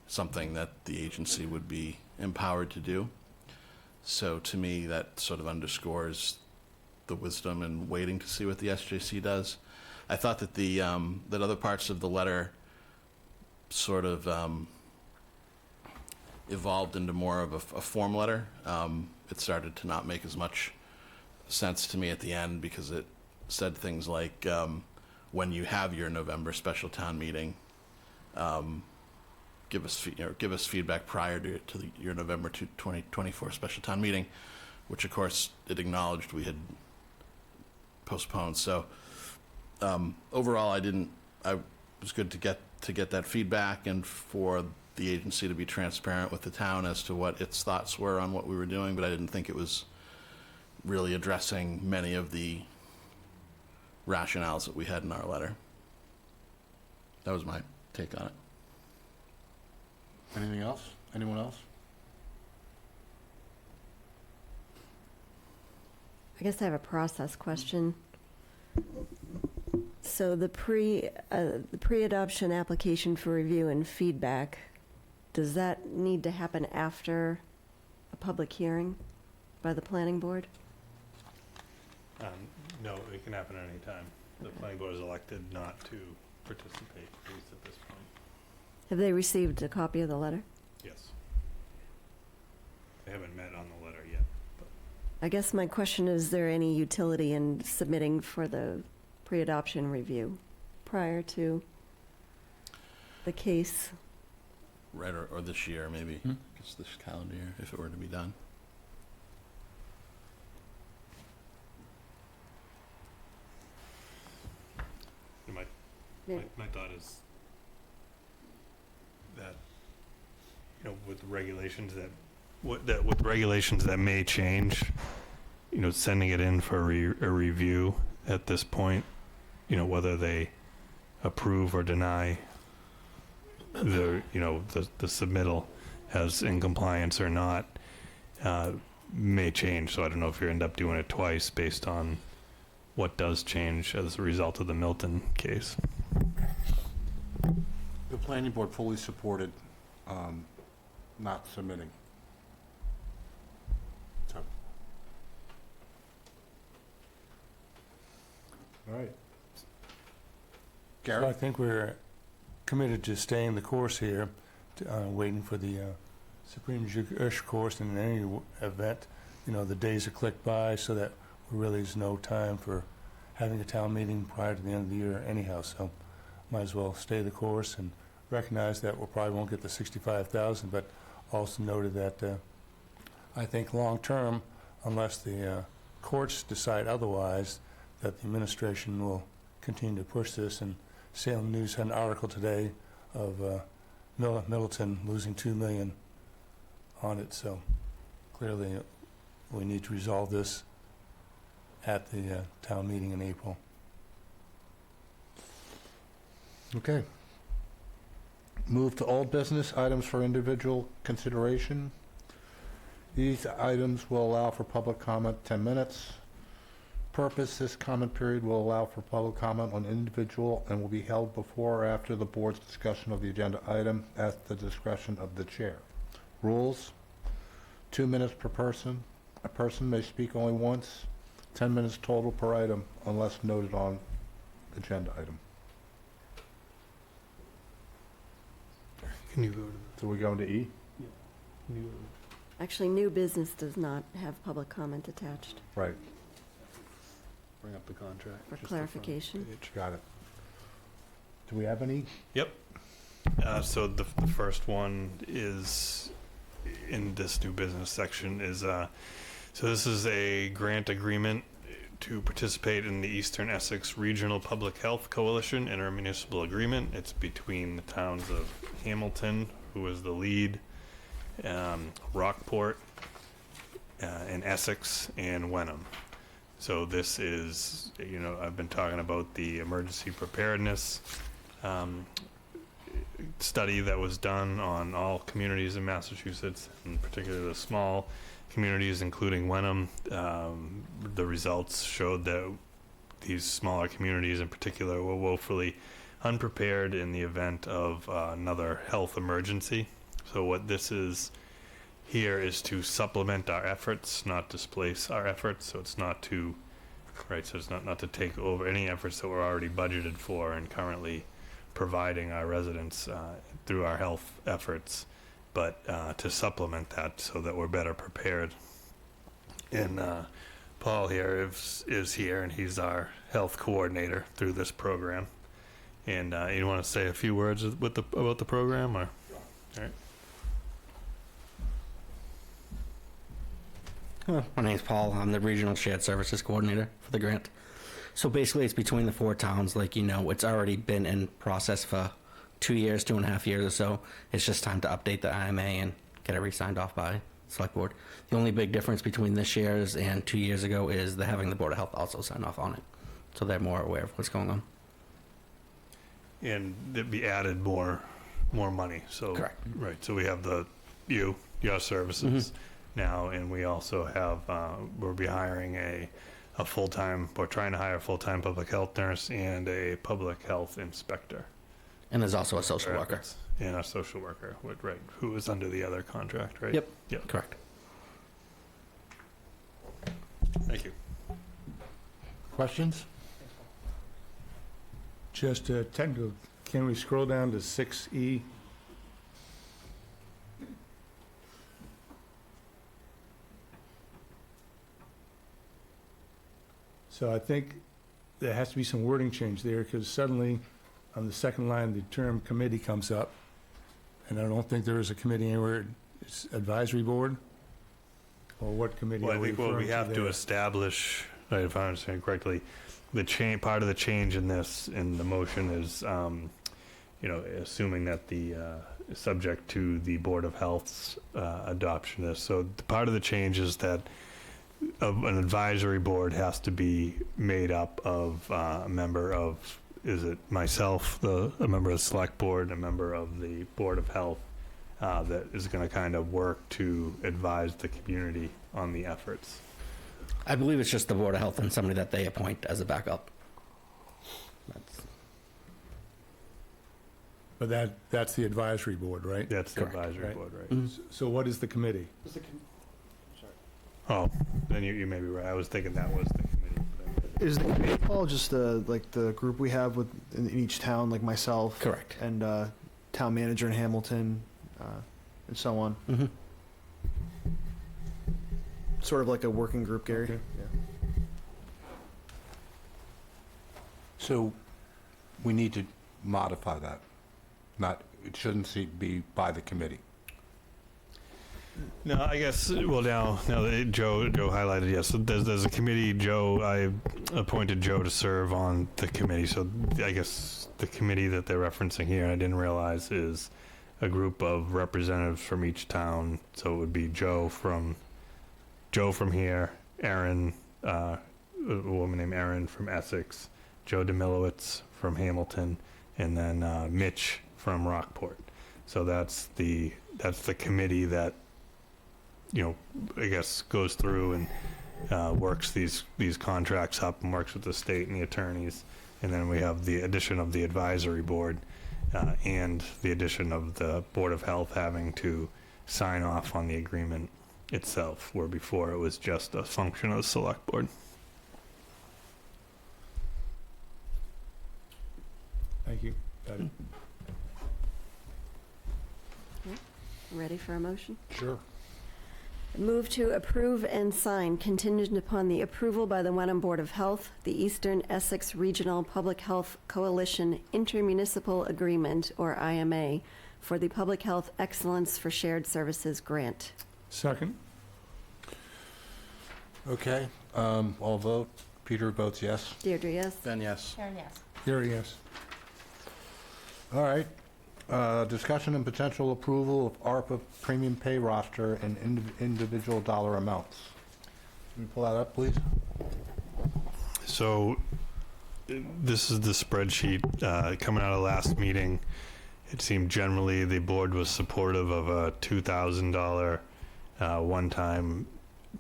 something that the agency would be empowered to do. So to me, that sort of underscores the wisdom in waiting to see what the SJC does. I thought that that other parts of the letter sort of evolved into more of a form letter. It started to not make as much sense to me at the end, because it said things like, when you have your November special town meeting, give us feedback prior to your November 2024 special town meeting, which of course it acknowledged we had postponed. So overall, I was good to get that feedback, and for the agency to be transparent with the town as to what its thoughts were on what we were doing, but I didn't think it was really addressing many of the rationales that we had in our letter. That was my take on it. Anything else? Anyone else? I guess I have a process question. So the pre-adoption application for review and feedback, does that need to happen after a public hearing by the planning board? No, it can happen at any time. The planning board is elected not to participate, at least at this point. Have they received a copy of the letter? Yes. They haven't met on the letter yet. But I guess my question is there any utility in submitting for the pre-adoption review prior to the case? Right, or this year, maybe. Just this calendar year, if it were to be done. my thought is that, with regulations with regulations that may change, sending it in for a review at this point, whether they approve or deny the submittal as in compliance or not, may change. So I don't know if you end up doing it twice based on what does change as a result of the Milton case. The planning board fully supported not submitting. So. All right. Gary? So I think we're committed to staying the course here, waiting for the Supreme Judicial Court in any event the days have clicked by so that really is no time for having a town meeting prior to the end of the year anyhow, so might as well stay the course and recognize that we probably won't get the 65,000, but also noted that I think long-term, unless the courts decide otherwise, that the administration will continue to push this. And Salem News had an article today of Middleton losing $2 million on it, so clearly we need to resolve this at the town meeting in April. Okay. Move to old business items for individual consideration. These items will allow for public comment 10 minutes. Purpose, this comment period will allow for public comment on individual and will be held before or after the board's discussion of the agenda item at the discretion of the chair. Rules, 2 minutes per person. A person may speak only once. 10 minutes total per item unless noted on agenda item. Can you go to So we're going to E? Actually, new business does not have public comment attached, Right. Bring up the contract. for Just the front clarification. Got it. Do we have any? Yep. So the first one is in this new business section is, so this is a grant agreement to participate in the Eastern Essex Regional Public Health Coalition intermunicipal agreement. It's between the towns of Hamilton, who is the lead, Rockport, and Essex, and Wenham. So this is, I've been talking about the emergency preparedness study that was done on all communities in Massachusetts, and particularly the small communities, including Wenham. The results showed that these smaller communities in particular were woefully unprepared in the event of another health emergency. So what this is here is to supplement our efforts, not displace our efforts. So it's not to, so it's not to take over any efforts that we're already budgeted for and currently providing our residents through our health efforts, but to supplement that so that we're better prepared. And Paul here is here, and he's our health coordinator through this program. And you want to say a few words about the program, or? All right. My name's Paul. I'm the Regional Shared Services Coordinator for the grant. So basically, it's between the 4 towns. It's already been in process for 2 years, 2.5 years or so. It's just time to update the IMA and get it re-signed off by Select Board. The only big difference between this year's and 2 years ago is having the Board of Health also sign off on it. So they're more aware of what's going on. And there'd be added more money. So correct. Right. So we have your services now, and we also have we'll be hiring a full-time, we're trying to hire a full-time public health nurse and a public health inspector. And there's also a social worker. And a social worker, right, who is under the other contract, right? Yep. Correct. Thank you. Questions? Just technical, can we scroll down to 6E? So I think there has to be some wording change there, because suddenly on the second line, the term committee comes up, and I don't think there is a committee anywhere. It's advisory board? Or what committee Well, are I we think what we referring have to there? establish, if I understand correctly, part of the change in the motion is, assuming that the subject to the Board of Health's adoption of this. So part of the change is that an advisory board has to be made up of a member of, is it myself, a member of the Select Board, a member of the Board of Health, that is going to kind of work to advise the community on the efforts. I believe it's just the Board of Health and somebody that they appoint as a backup. But that's the advisory board, right? That's the advisory board, right? So what is the committee? Oh, then you may be right. I was thinking that was the committee. Is the committee, Paul, just the group we have in each town, like myself? Correct. And town manager in Hamilton, and so on? sort of like a working group, Gary. Okay. Yeah. So we need to modify that. Not, it shouldn't be by the committee. No, I guess, well, now that Joe highlighted, yes, so there's a committee. I appointed Joe to serve on the committee, so I guess the committee that they're referencing here, I didn't realize, is a group of representatives from each town. So it would be Joe from here, Aaron, a woman named Erin from Essex, Joe Demilowitz from Hamilton, and then Mitch from Rockport. So that's the committee that, I guess goes through and works these contracts up and works with the state and the attorneys. And then we have the addition of the advisory board and the addition of the Board of Health having to sign off on the agreement itself, where before it was just a function of the select board. Thank you. Got it. Ready for a motion? Sure. Move to approve and sign contingent upon the approval by the Wenham Board of Health, the Eastern Essex Regional Public Health Coalition Intermunicipal Agreement, or IMA, for the Public Health Excellence for Shared Services Grant. Second. Okay, all vote. Peter votes yes. Deirdre, yes? Ben, yes. Sharon, yes. Gary, yes. All right. Discussion and potential approval of ARPA premium pay roster and individual dollar amounts. Can you pull that up, please? So this is the spreadsheet coming out of last meeting. It seemed generally the board was supportive of a $2,000 one-time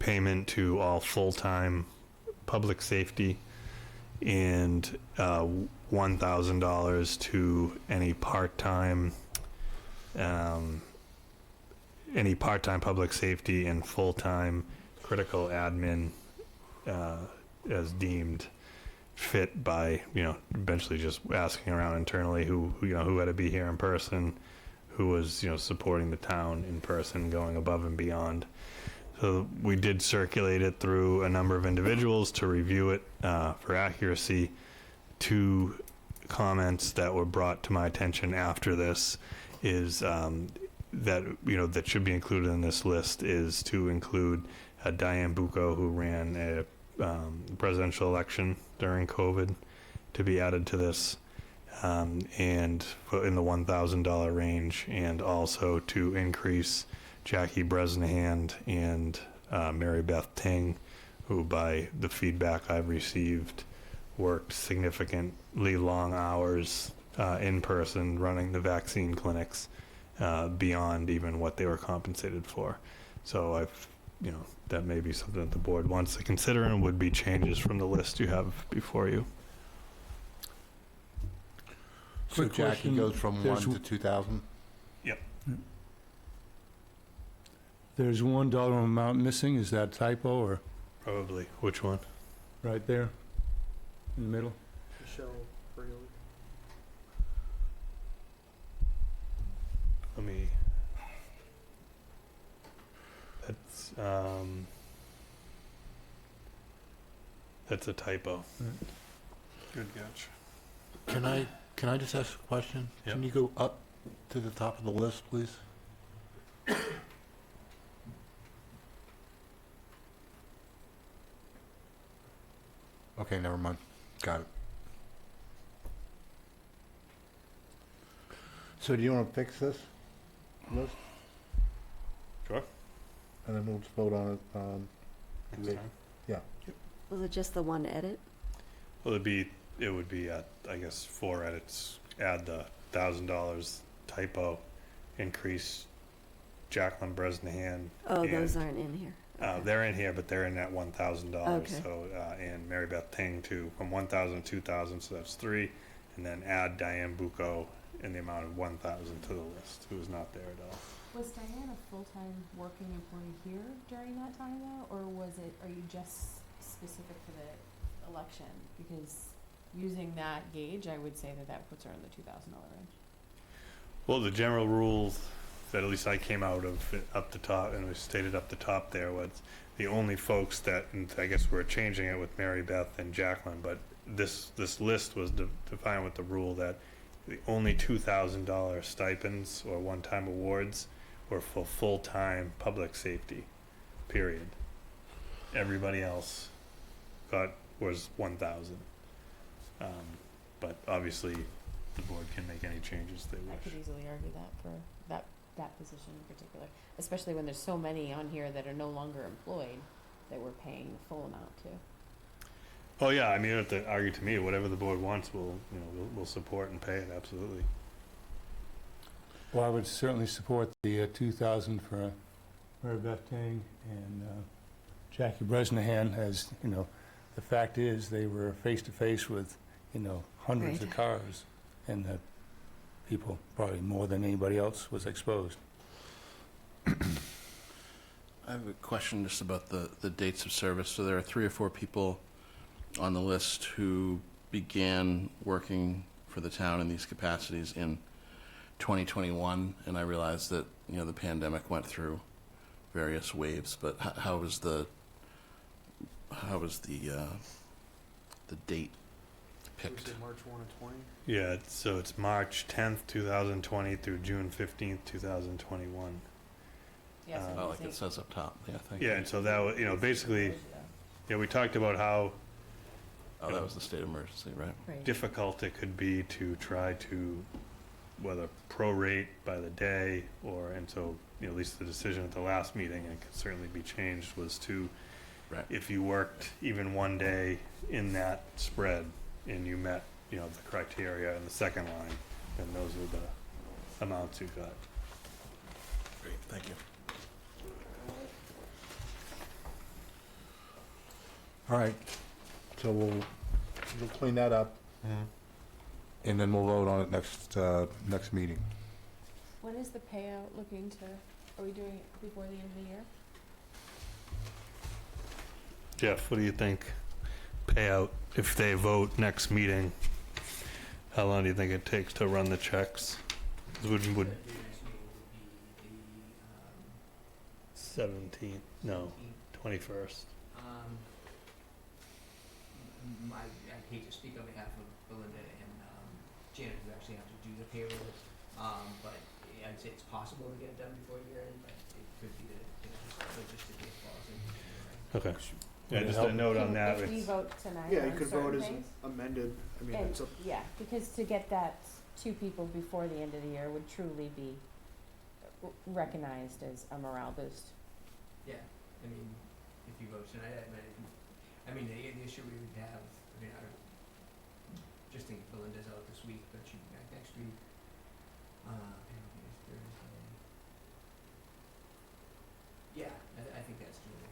payment to all full-time public safety and $1,000 to any part-time public safety and full-time critical admin as deemed fit by, eventually just asking around internally who had to be here in person, who was, supporting the town in person, going above and beyond. So we did circulate it through a number of individuals to review it for accuracy. Two comments that were brought to my attention after this is that, that should be included in this list is to include Diane Bucco, who ran a presidential election during COVID, to be added to this, and in the $1,000 range, and also to increase Jackie Bresnahan and Mary Beth Ting, who, by the feedback I've received, worked significantly long hours in person running the vaccine clinics beyond even what they were compensated for. So that may be something that the board wants to consider and would be changes from the list you have before you. So Quick Jackie question. goes from There's 1 to 2,000? Yep. There's $1 amount missing. Is that typo or Probably. Which one? right there in the middle? Michelle Freeland. Let me. That's a typo. Good catch. Can I just ask a question? Yep. Can you go up to the top of the list, please? Okay, never mind. Got it. So do you want to fix this list? Sure. And then we'll just vote on it. Next time. Yeah. Was it just the one edit? Well, it would be at, I guess, 4 edits. Add the $1,000 typo, increase Jacqueline Bresnahan. Oh, and, those aren't in here. they're in here, but they're in at $1,000. Okay. So and Mary Beth Ting from 1,000 to 2,000, so that's 3, and then add Diane Bucco in the amount of 1,000 to the list, who is not there at all. Was Diane a full-time working employee here during that time though, or are you just specific to the election? Because using that gauge, I would say that puts her in the $2,000 range. Well, the general rule that at least I came out of it up the top, and it was stated up the top there, was the only folks that, and I guess we're changing it with Mary Beth and Jacqueline, but this list was defined with the rule that the only $2,000 stipends or one-time awards were for full-time public safety, period. Everybody else was 1,000. But obviously, the board can make any changes they I could wish. easily argue that for that position in particular, especially when there's so many on here that are no longer employed that we're paying the full amount to. Oh yeah, I mean, you don't have to argue to me. Whatever the board wants, we'll support and pay it, absolutely. Well, I would certainly support the 2,000 for Mary Beth Ting and Jackie Bresnahan, as, you know, the fact is, they were face-to-face with, you know, hundreds of cars, and the people, probably more than anybody else, was exposed. I have a question just about the dates of service. So there are 3 or 4 people on the list who began working for the town in these capacities in 2021, and I realize that, you know, the pandemic went through various waves, but how was the date picked? March 1 and 20? Yeah, so it's March 10th, 2020 through June 15th, 2021. Yes. Like it says up top. Yeah, thank you. Yeah, and so that was, you know, basically, yeah, we talked about how that was the state of emergency, right? difficult it could be to try to, whether prorate by the day or, and so, you know, at least the decision at the last meeting, and it could certainly be changed, was to, if you worked even one day in that spread and you met, you know, the criteria in the second line, then those are the amounts you got. Great, thank you. All right, so we'll clean that up, and then we'll vote on it next meeting. When is the payout looking to, are we doing it before the end of the year? Jeff, what do you think? Payout, if they vote next meeting, how long do you think it takes to run the checks? Would 17th, no, 21st. I hate to speak on behalf of Belinda and Janet, who actually have to do the payroll, but I'd say it's possible to get it done before year end, but it could be that just logistically it falls into. Okay. Yeah, just a note on that. If we vote tonight Yeah, you on could vote certain as things, amended. I mean, and, it's a, yeah, because to get that 2 people before the end of the year would truly be recognized as a morale boost. Yeah, I mean, if you vote tonight, I mean, the issue we would have, I mean, I just think Belinda's out this week, but she'll be back next week. Thursday. Yeah, I think that's doable.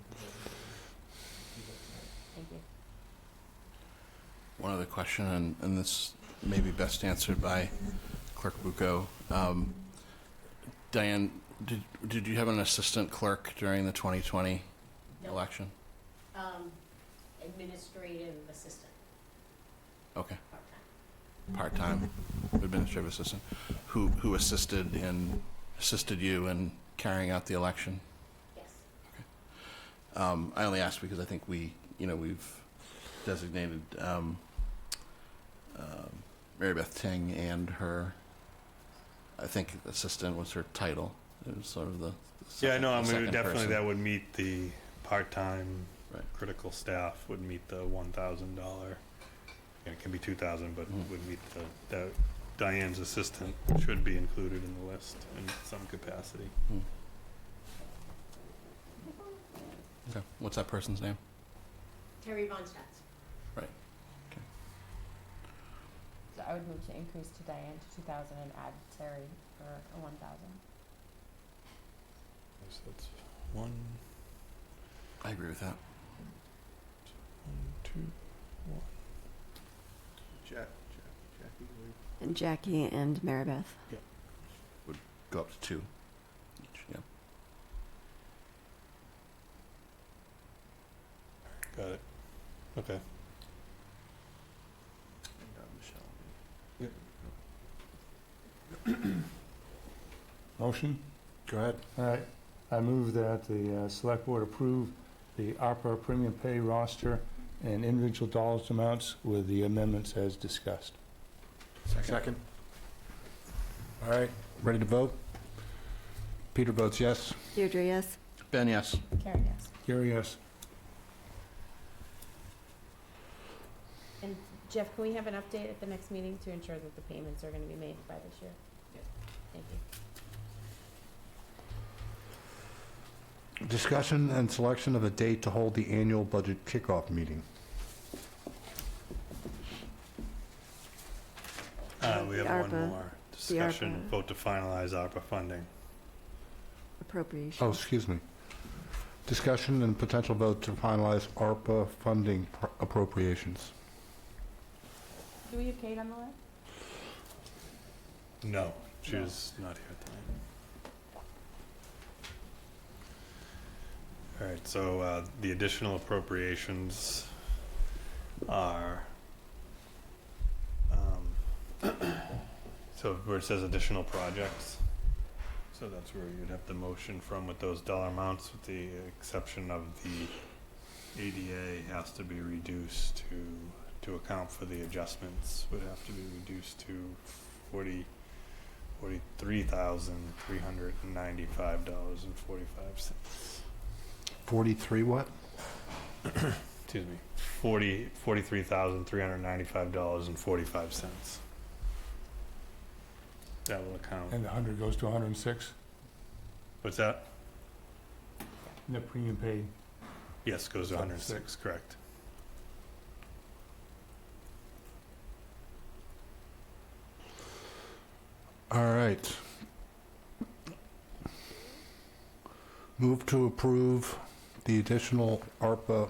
Thank you. One other question, and this may be best answered by Clerk Bucco. Diane, did you have an assistant clerk during the 2020 election? Administrative assistant. Okay. Part-time administrative assistant, who assisted you in carrying out the election? Yes. Okay. I only asked because I think we've designated Mary Beth Ting and her, I think assistant was her title. It was sort of the Yeah, no, I mean, second definitely person. that would meet the part-time critical staff, would meet the $1,000. Yeah, it can be 2,000, but would meet the Diane's assistant should be included in the list in some capacity. Okay. What's that person's name? Terry Von Stats. Right. Okay. So I would move to increase to Diane to 2,000 and add Terry for a 1,000. So that's 1, I agree with that. 2, 1. Jackie. And Jackie and Maribeth. Yeah. Would go up to 2 each, yeah. Got it. Okay. And Michelle. Motion? Go ahead. All right. I move that the Select Board approve the ARPA premium pay roster and individual dollars amounts with the amendments as discussed. Second. All right, ready to vote? Peter votes yes. Deirdre, yes. Ben, yes. Karen, yes. Gary, yes. And Jeff, can we have an update at the next meeting to ensure that the payments are gonna be made by this year? Thank you. Discussion and selection of a date to hold the annual budget kickoff meeting. We have one ARPA. more discussion, vote to finalize ARPA funding. Appropriation. Oh, excuse me. Discussion and potential vote to finalize ARPA funding appropriations. Do we have Kate on the line? No, she's not here tonight. All right, so the additional appropriations are, so where it says additional projects, so that's where you'd have the motion from with those dollar amounts, with the exception of the ADA has to be reduced to account for the adjustments, would have to be reduced to $43,395.45. 43 what? Excuse me, $43,395.45. That will account. And the 100 goes to 106? What's that? The premium paid. Yes, goes to 106, correct. All right. Move to approve the additional ARPA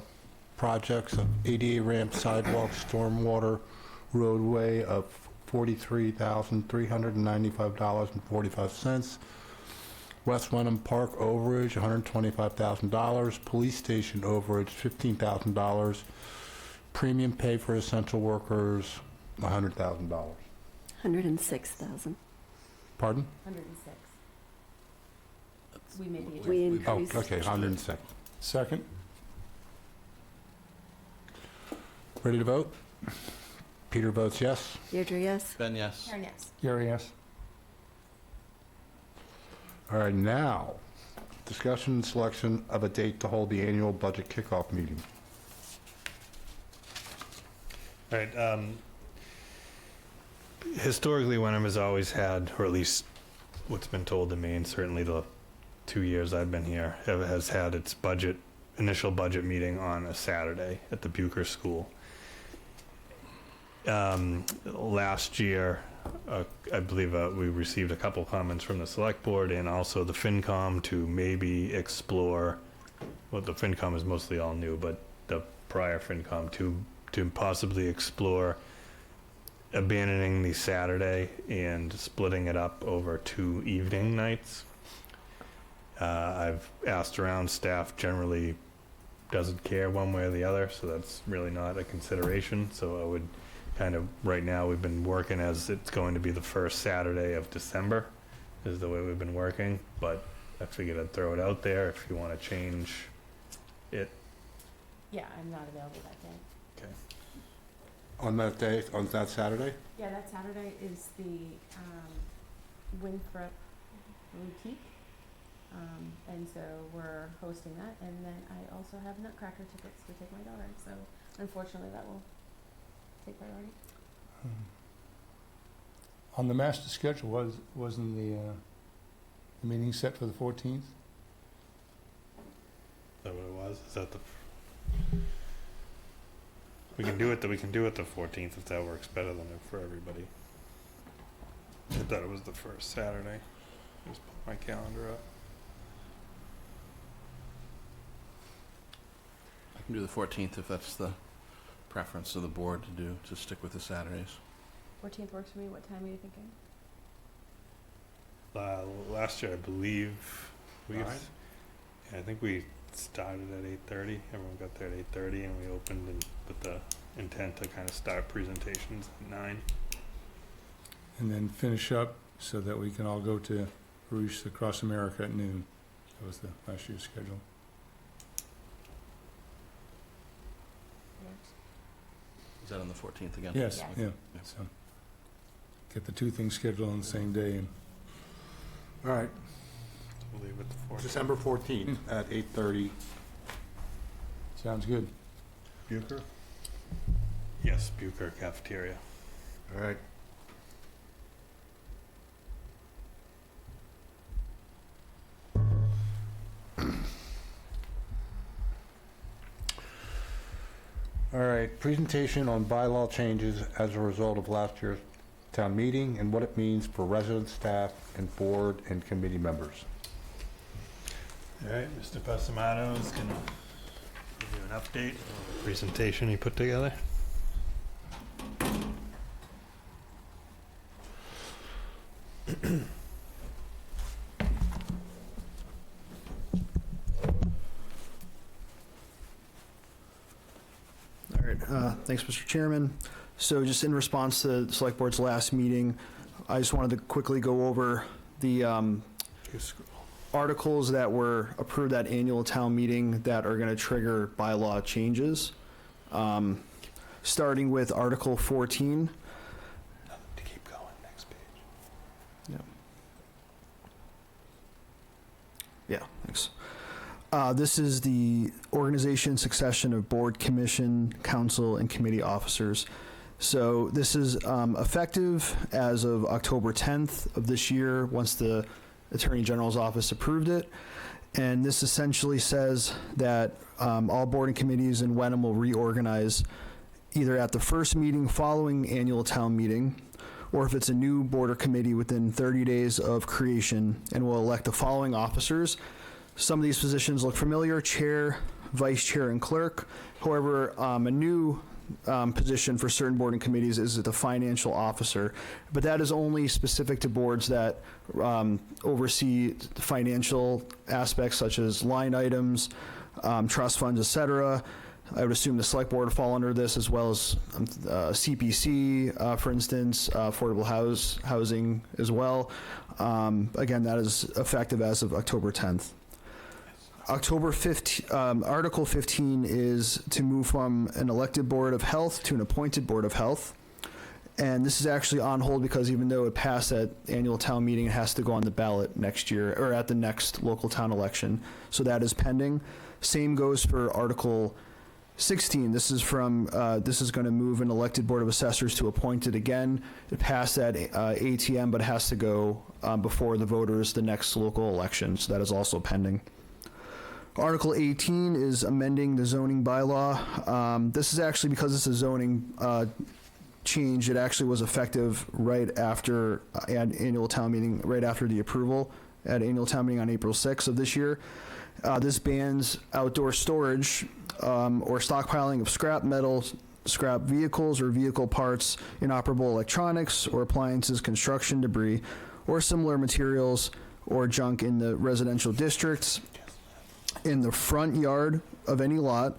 projects of ADA ramp, sidewalk, stormwater, roadway of $43,395.45. West Wenham Park overage, $125,000. Police station overage, $15,000. Premium pay for essential workers, $100,000. 106,000. Pardon? 106. We made the We adjustment. Oh, increased. okay, 106. Second? Ready to vote? Peter votes yes. Deirdre, yes. Ben, yes. Karen, yes. Gary, yes. All right, now, discussion and selection of a date to hold the annual budget kickoff meeting. All right, historically, Wenham has always had, or at least what's been told to me, and certainly the 2 years I've been here, has had its initial budget meeting on a Saturday at the Bucher School. Last year, I believe we received a couple comments from the Select Board and also the FinCom to maybe explore, well, the FinCom is mostly all new, but the prior FinCom to possibly explore abandoning the Saturday and splitting it up over 2 evening nights. I've asked around, staff generally doesn't care one way or the other, so that's really not a consideration. So I would kind of, right now, we've been working as it's going to be the first Saturday of December, is the way we've been working, but I figured I'd throw it out there if you want to change it. Yeah, I'm not available that day. Okay. On that day, on that Saturday? Yeah, that Saturday is the Winthrop Boutique. And so we're hosting that, and then I also have Nutcracker tickets to take my daughter, so unfortunately that will take priority. On the master schedule, wasn't the meeting set for the 14th? Is that what it was? Is that the? We can do it the 14th if that works better than it for everybody. I thought it was the first Saturday. Just put my calendar up. I can do the 14th if that's the preference of the board to stick with the Saturdays. 14th works for me. What time are you thinking? Last year, I believe Nine? I think we started at 8:30. Everyone got there at 8:30, and we opened with the intent to kind of start presentations at 9. And then finish up so that we can all go to Bruce Across America at noon. That was the last year's schedule. Is that on the 14th again? Yes, yeah. So get the two things scheduled on the same day. And All right, We'll leave it to 4. December 14th at 8:30. sounds good. Bucher? Yes, Bucher Cafeteria. All right. All right, presentation on bylaw changes as a result of last year's town meeting and what it means for residents, staff, and board and committee members. All right, Mr. Passamato is going to give you an update on the presentation he put together. All right, thanks, Mr. Chairman. So just in response to the Select Board's last meeting, I just wanted to quickly go over the articles that were approved at annual town meeting that are going to trigger bylaw changes. Starting with Article 14. To keep going, next page. Yeah, thanks. This is the organization succession of board, commission, council, and committee officers. So this is effective as of October 10th of this year, once the Attorney General's office approved it. And this essentially says that all board and committees in Wenham will reorganize either at the first meeting following annual town meeting, or if it's a new board or committee within 30 days of creation, and will elect the following officers. Some of these positions look familiar: chair, vice chair, and clerk. However, a new position for certain board and committees is the financial officer, but that is only specific to boards that oversee financial aspects such as line items, trust funds, etc. I would assume the select board would fall under this, as well as CPC, for instance, affordable housing as well. Again, that is effective as of October 10th. October 15, Article 15 is to move from an elected Board of Health to an appointed Board of Health. And this is actually on hold because even though it passed at annual town meeting, it has to go on the ballot next year, or at the next local town election. So that is pending. Same goes for Article 16. This is from, this is going to move an elected Board of Assessors to appointed again. It passed at ATM, but it has to go before the voters the next local election. So that is also pending. Article 18 is amending the zoning bylaw. This is actually, because it's a zoning change, it actually was effective right after annual town meeting, right after the approval at annual town meeting on April 6th of this year. This bans outdoor storage or stockpiling of scrap metals, scrap vehicles or vehicle parts, inoperable electronics or appliances, construction debris, or similar materials or junk in the residential districts, in the front yard of any lot,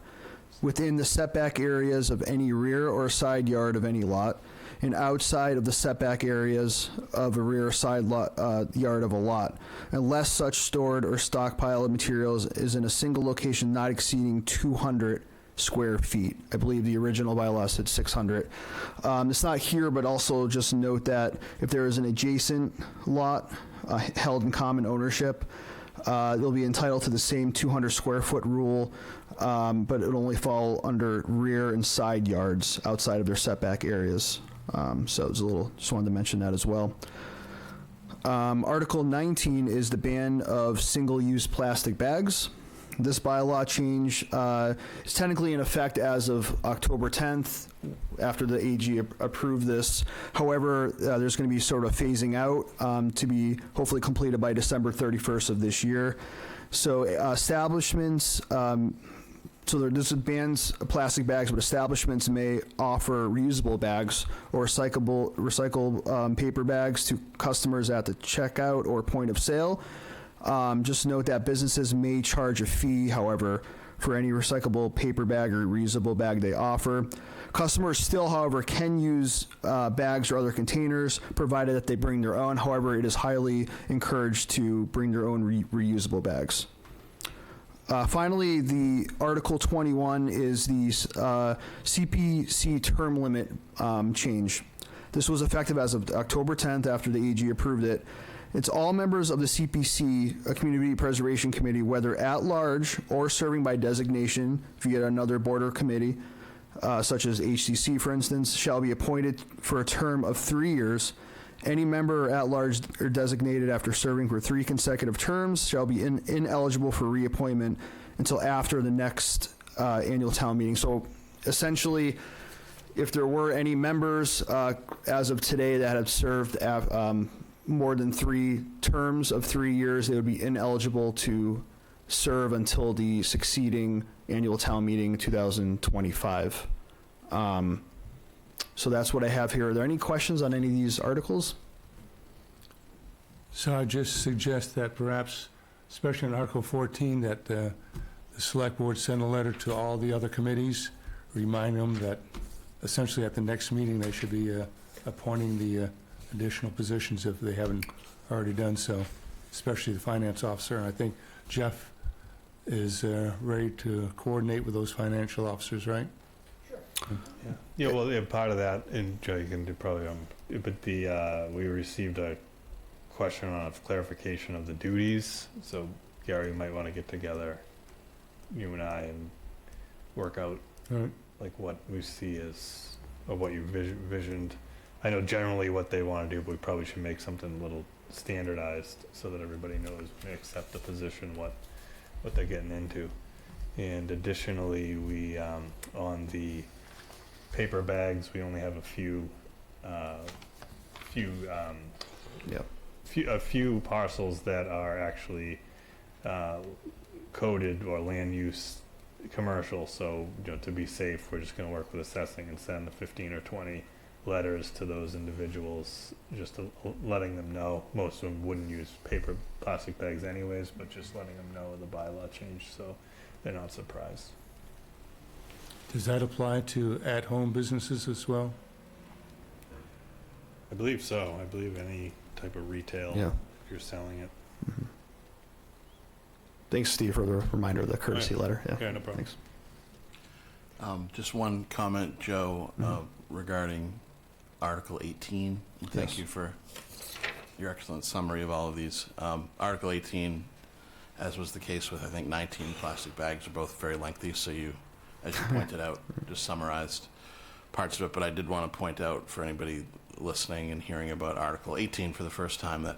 within the setback areas of any rear or side yard of any lot, and outside of the setback areas of a rear or side yard of a lot, unless such stored or stockpile of materials is in a single location not exceeding 200 square feet. I believe the original bylaw said 600. It's not here, but also just note that if there is an adjacent lot held in common ownership, they'll be entitled to the same 200 square foot rule, but it will only fall under rear and side yards outside of their setback areas. So it's a little, just wanted to mention that as well. Article 19 is the ban of single-use plastic bags. This bylaw change is technically in effect as of October 10th, after the AG approved this. However, there's going to be sort of phasing out to be hopefully completed by December 31st of this year. So establishments, this bans plastic bags, but establishments may offer reusable bags or recycled paper bags to customers at the checkout or point of sale. Just note that businesses may charge a fee, however, for any recyclable paper bag or reusable bag they offer. Customers still, however, can use bags or other containers, provided that they bring their own. However, it is highly encouraged to bring their own reusable bags. Finally, the Article 21 is the CPC term limit change. This was effective as of October 10th after the AG approved it. It's all members of the CPC, a Community Preservation Committee, whether at large or serving by designation via another board or committee, such as HCC, for instance, shall be appointed for a term of 3 years. Any member at large or designated after serving for 3 consecutive terms shall be ineligible for reappointment until after the next annual town meeting. So essentially, if there were any members as of today that have served more than 3 terms of 3 years, they would be ineligible to serve until the succeeding annual town meeting 2025. So that's what I have here. Are there any questions on any of these articles? So I just suggest that perhaps, especially in Article 14, that the Select Board send a letter to all the other committees, remind them that essentially at the next meeting they should be appointing the additional positions if they haven't already done so, especially the finance officer. And I think Jeff is ready to coordinate with those financial officers, right? Yeah, well, yeah, part of that, and Joe, you can do probably, but we received a question on clarification of the duties, so Gary, you might want to get together, you and I, and work out like what we see as, or what you visioned. I know generally what they want to do, but we probably should make something a little standardized so that everybody knows when they accept the position what they're getting into. And additionally, we on the paper bags, we only have a few parcels that are actually coded or land use commercial. So, to be safe, we're just going to work with assessing and send the 15 or 20 letters to those individuals, just letting them know. Most of them wouldn't use plastic bags anyways, but just letting them know the bylaw change so they're not surprised. Does that apply to at-home businesses as well? I believe so. I believe any type of retail, if you're selling it. Mm-hmm. Thanks, Steve, for the reminder of the courtesy letter. Yeah, no problem. Thanks. Just one comment, Joe, regarding Article 18. Thank you for your excellent summary of all of these. Article 18, as was the case with, I think, 19 plastic bags, are both very lengthy, so you, as you pointed out, just summarized parts of it. But I did want to point out for anybody listening and hearing about Article 18 for the first time that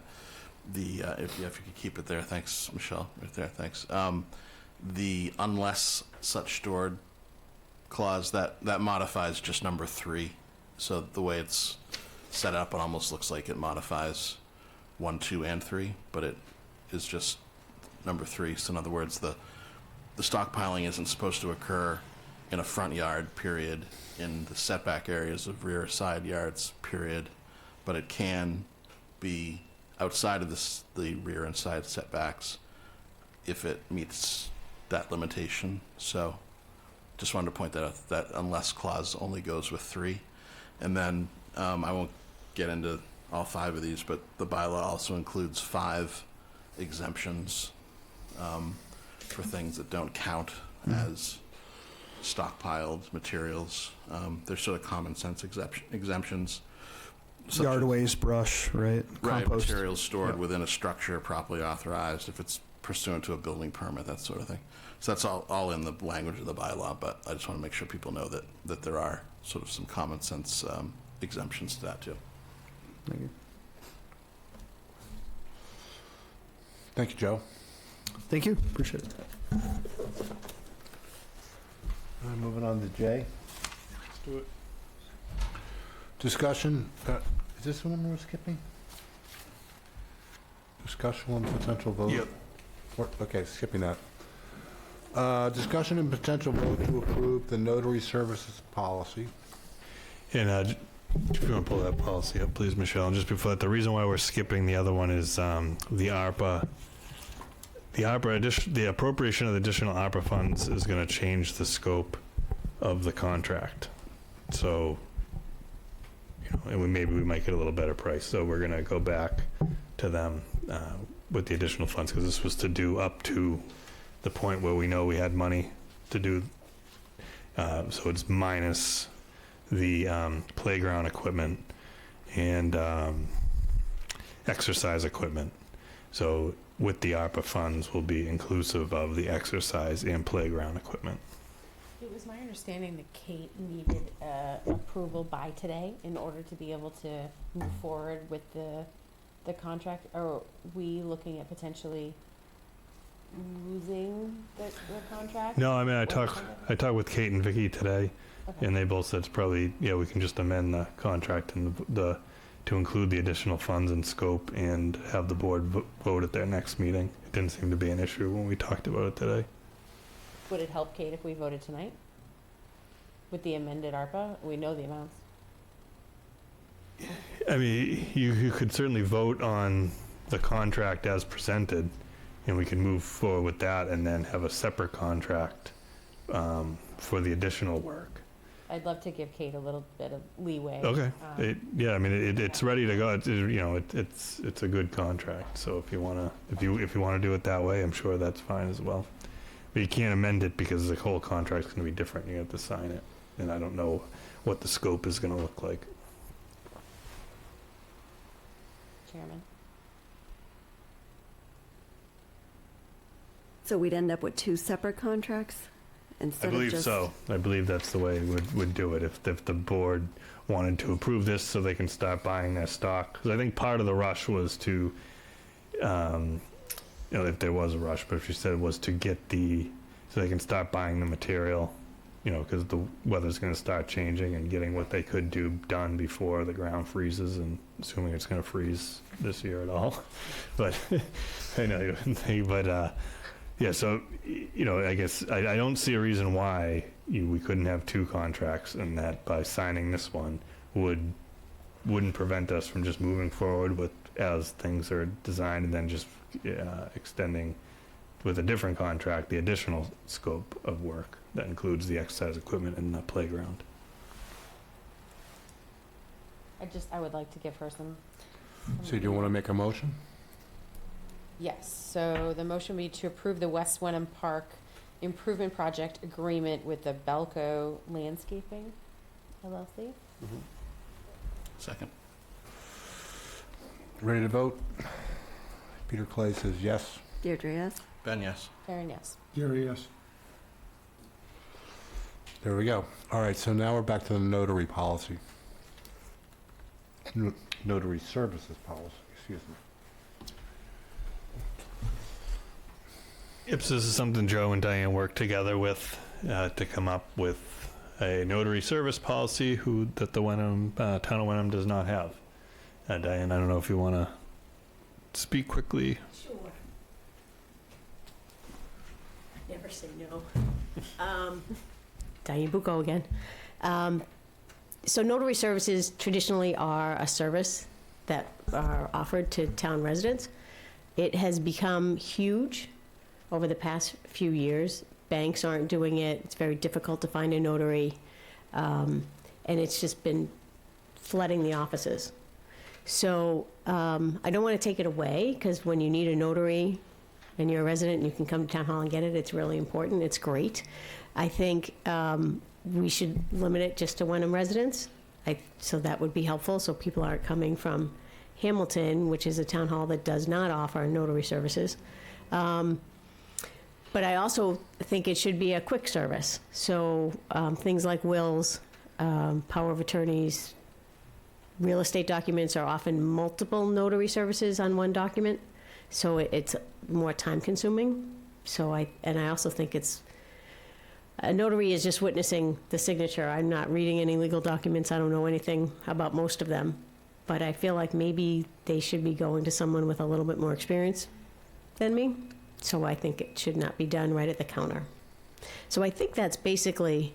if you could keep it there, thanks, Michelle, right there, thanks. The unless such stored clause, that modifies just number 3. So the way it's set up, it almost looks like it modifies 1, 2, and 3, but it is just number 3. So in other words, the stockpiling isn't supposed to occur in a front yard, period, in the setback areas of rear or side yards, period, but it can be outside of the rear and side setbacks if it meets that limitation. So just wanted to point that out, that unless clause only goes with 3. And then I won't get into all 5 of these, but the bylaw also includes 5 exemptions for things that don't count as stockpiled materials. They're sort of common sense exemptions. Yard waste, brush, right? Right, Compost. materials stored within a structure properly authorized, if it's pursuant to a building permit, that sort of thing. So that's all in the language of the bylaw, but I just want to make sure people know that there are sort of some common sense exemptions to that too. Thank you. Thank you, Joe. Thank you. Appreciate it. Moving on to Jay. Let's do it. Discussion. Is this the one we're skipping? Discussion on potential vote. Yep. Okay, skipping that. Discussion and potential vote to approve the notary services policy. And if you want to pull that policy up, please, Michelle. And just before that, the reason why we're skipping the other one is the ARPA. The appropriation of the additional ARPA funds is going to change the scope of the contract. So, and maybe we might get a little better price. So we're going to go back to them with the additional funds, because this was to do up to the point where we know we had money to do. So it's minus the playground equipment and exercise equipment. So with the ARPA funds will be inclusive of the exercise and playground equipment. It was my understanding that Kate needed approval by today in order to be able to move forward with the contract. Are we looking at potentially losing the contract? No, I mean, I talked with Kate and Vicky today, and they both said it's probably, we can just amend the contract and to include the additional funds and scope and have the board vote at their next meeting. It didn't seem to be an issue when we talked about it today. Would it help, Kate, if we voted tonight with the amended ARPA? We know the amounts. I mean, you could certainly vote on the contract as presented, and we can move forward with that and then have a separate contract for the additional work. I'd love to give Kate a little bit of leeway. Okay. It's ready to go. It's a good contract. So if you wanna do it that way, I'm sure that's fine as well. But you can't amend it because the whole contract's going to be different. You have to sign it, and I don't know what the scope is going to look like. Chairman. So we'd end up with two separate contracts instead I believe of just... so. I believe that's the way it would do it if the board wanted to approve this so they can start buying their stock. Because I think part of the rush was to, if there was a rush, but if you said it was to get so they can start buying the material, because the weather's going to start changing and getting what they could do done before the ground freezes, and assuming it's going to freeze this year at all. But I know, so, I guess I don't see a reason why we couldn't have two contracts, and that by signing this one wouldn't prevent us from just moving forward with as things are designed, and then just extending with a different contract the additional scope of work that includes the exercise equipment and the playground. I would like to give her some. So do you want to make a motion? Yes, so the motion would be to approve the West Wenham Park Improvement Project Agreement with the Belco Landscaping LLC. Second. Ready to vote? Peter Clay says yes. Deirdre, yes? Ben, yes. Karen, yes. Gary, yes. There we go. All right, so now we're back to the notary policy. Notary services policy, excuse me. Yep, so this is something Joe and Diane worked together with to come up with a notary service policy that the Wenham, town of Wenham does not have. Diane, I don't know if you want to speak quickly. Sure. Never say no. Diane Bucco again. So notary services traditionally are a service that are offered to town residents. It has become huge over the past few years. Banks aren't doing it. It's very difficult to find a notary. And it's just been flooding the offices. So I don't want to take it away, because when you need a notary and you're a resident and you can come to town hall and get it, it's really important. It's great. I think we should limit it just to Wenham residents. So that would be helpful, so people aren't coming from Hamilton, which is a town hall that does not offer notary services. But I also think it should be a quick service. So things like wills, power of attorneys, real estate documents are often multiple notary services on one document. So it's more time consuming. I also think a notary is just witnessing the signature. I'm not reading any legal documents. I don't know anything about most of them. But I feel like maybe they should be going to someone with a little bit more experience than me. So I think it should not be done right at the counter. So I think that's basically,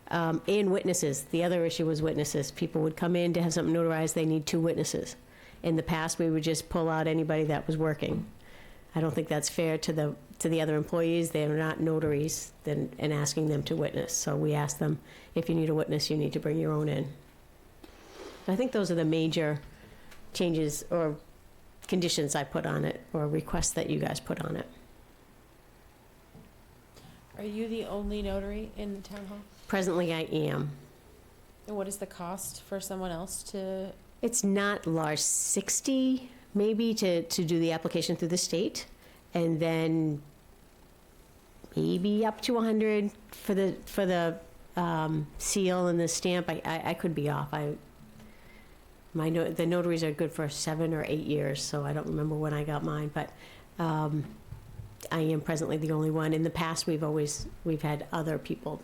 and witnesses. The other issue was witnesses. People would come in to have something notarized. They need two witnesses. In the past, we would just pull out anybody that was working. I don't think that's fair to the other employees. They're not notaries, and asking them to witness. So we asked them, if you need a witness, you need to bring your own in. I think those are the major changes or conditions I put on it, or requests that you guys put on it. Are you the only notary in the town hall? Presently, I am. And what is the cost for someone else to? It's not large, 60 maybe to do the application through the state, and then maybe up to 100 for the seal and the stamp. I could be off. The notaries are good for 7 or 8 years, so I don't remember when I got mine, but I am presently the only one. In the past, we've had other people,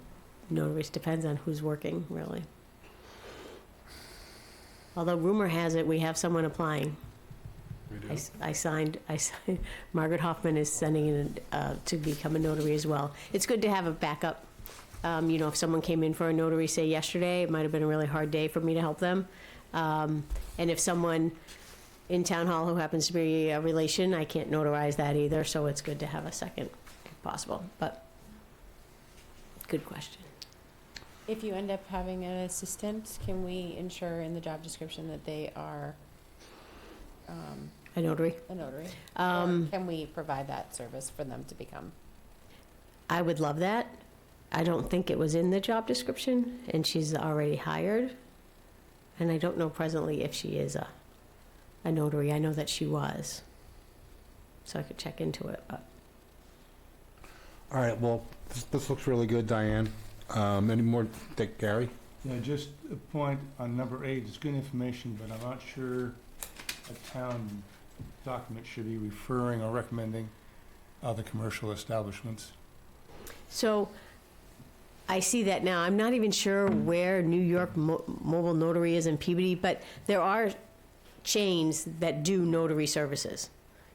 notaries. Depends on who's working, really. Although rumor has it we have someone applying. I signed. Margaret Hoffman is sending in to become a notary as well. It's good to have a backup. If someone came in for a notary, say yesterday, it might have been a really hard day for me to help them. And if someone in town hall who happens to be a relation, I can't notarize that either. So it's good to have a second if possible. But good question. If you end up having an assistant, can we ensure in the job description that they are a notary? A notary. Or can we provide that service for them to become? I would love that. I don't think it was in the job description, and she's already hired. And I don't know presently if she is a notary. I know that she was. So I could check into it. But. All right, well, this looks really good, Diane. Any more, Gary? Yeah, just a point on number 8. It's good information, but I'm not sure a town document should be referring or recommending other commercial establishments. So I see that now. I'm not even sure where New York Mobile Notary is in Peabody, but there are chains that do notary services.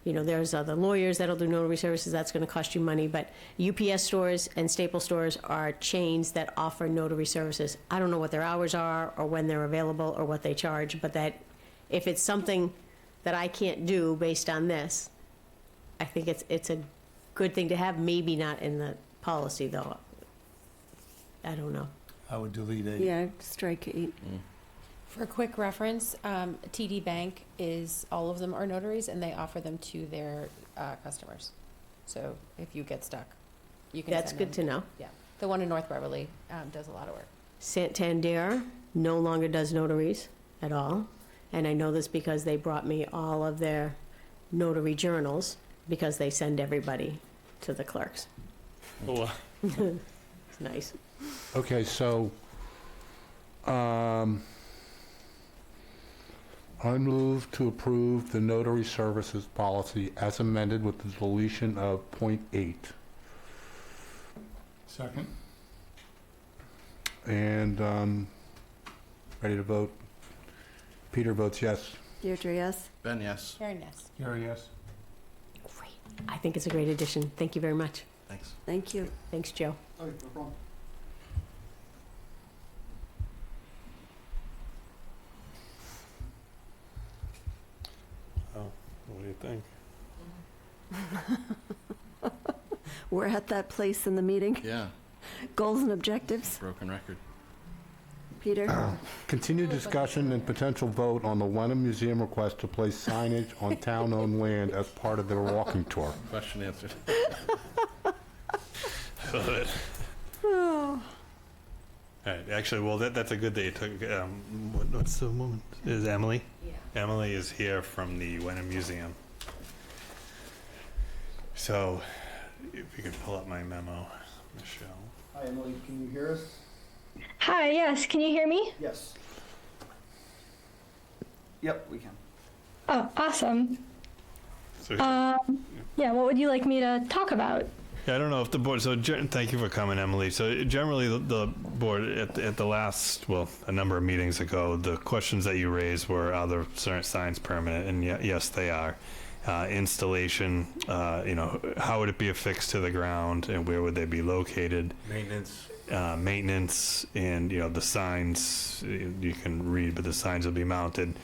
There's the lawyers that'll do notary services. That's going to cost you money. But UPS stores and Staples stores are chains that offer notary services. I don't know what their hours are or when they're available or what they charge, but that if it's something that I can't do based on this, I think it's a good thing to have. Maybe not in the policy, though. I don't know. I would delete 8. Yeah, strike 8. For quick reference, TD Bank all of them are notaries, and they offer them to their customers. So if you get stuck, you can. That's good to know. Yeah, the one in North Beverly does a lot of work. Santander no longer does notaries at all, and I know this because they brought me all of their notary journals because they send everybody to the clerks. Oh, It's nice. Okay, so I move to approve the notary services policy as amended with the deletion of .8. Second. And ready to vote? Peter votes yes. Deirdre, yes. Ben, yes. Karen, yes. Gary, yes. Great. I think it's a great addition. Thank you very much. Thanks. Thank you. Thanks, Joe. Oh, no problem. Oh, what do you think? We're at that place in the meeting. Yeah, Goals and objectives. broken record. Peter? Continued discussion and potential vote on the Wenham Museum request to place signage on town-owned land as part of their walking tour. Question answered. Love it. Oh. All right, actually, well, that's a good day. What's the woman? Is Emily? Yeah. Emily is here from the Wenham Museum. So, if you can pull up my memo, Michelle. Hi, Emily. Can you hear us? Hi, yes. Can you hear me? Yes. Yep, we can. Oh, awesome. So, Yeah, what would you like me to talk about? yeah, I don't know if the board. So, thank you for coming, Emily. So, generally, the board at the last, a number of meetings ago, the questions that you raised were: are the signs permanent? And yes, they are. Installation, how would it be affixed to the ground, and where would they be located? Maintenance, and the signs you can read, but the signs will be mounted.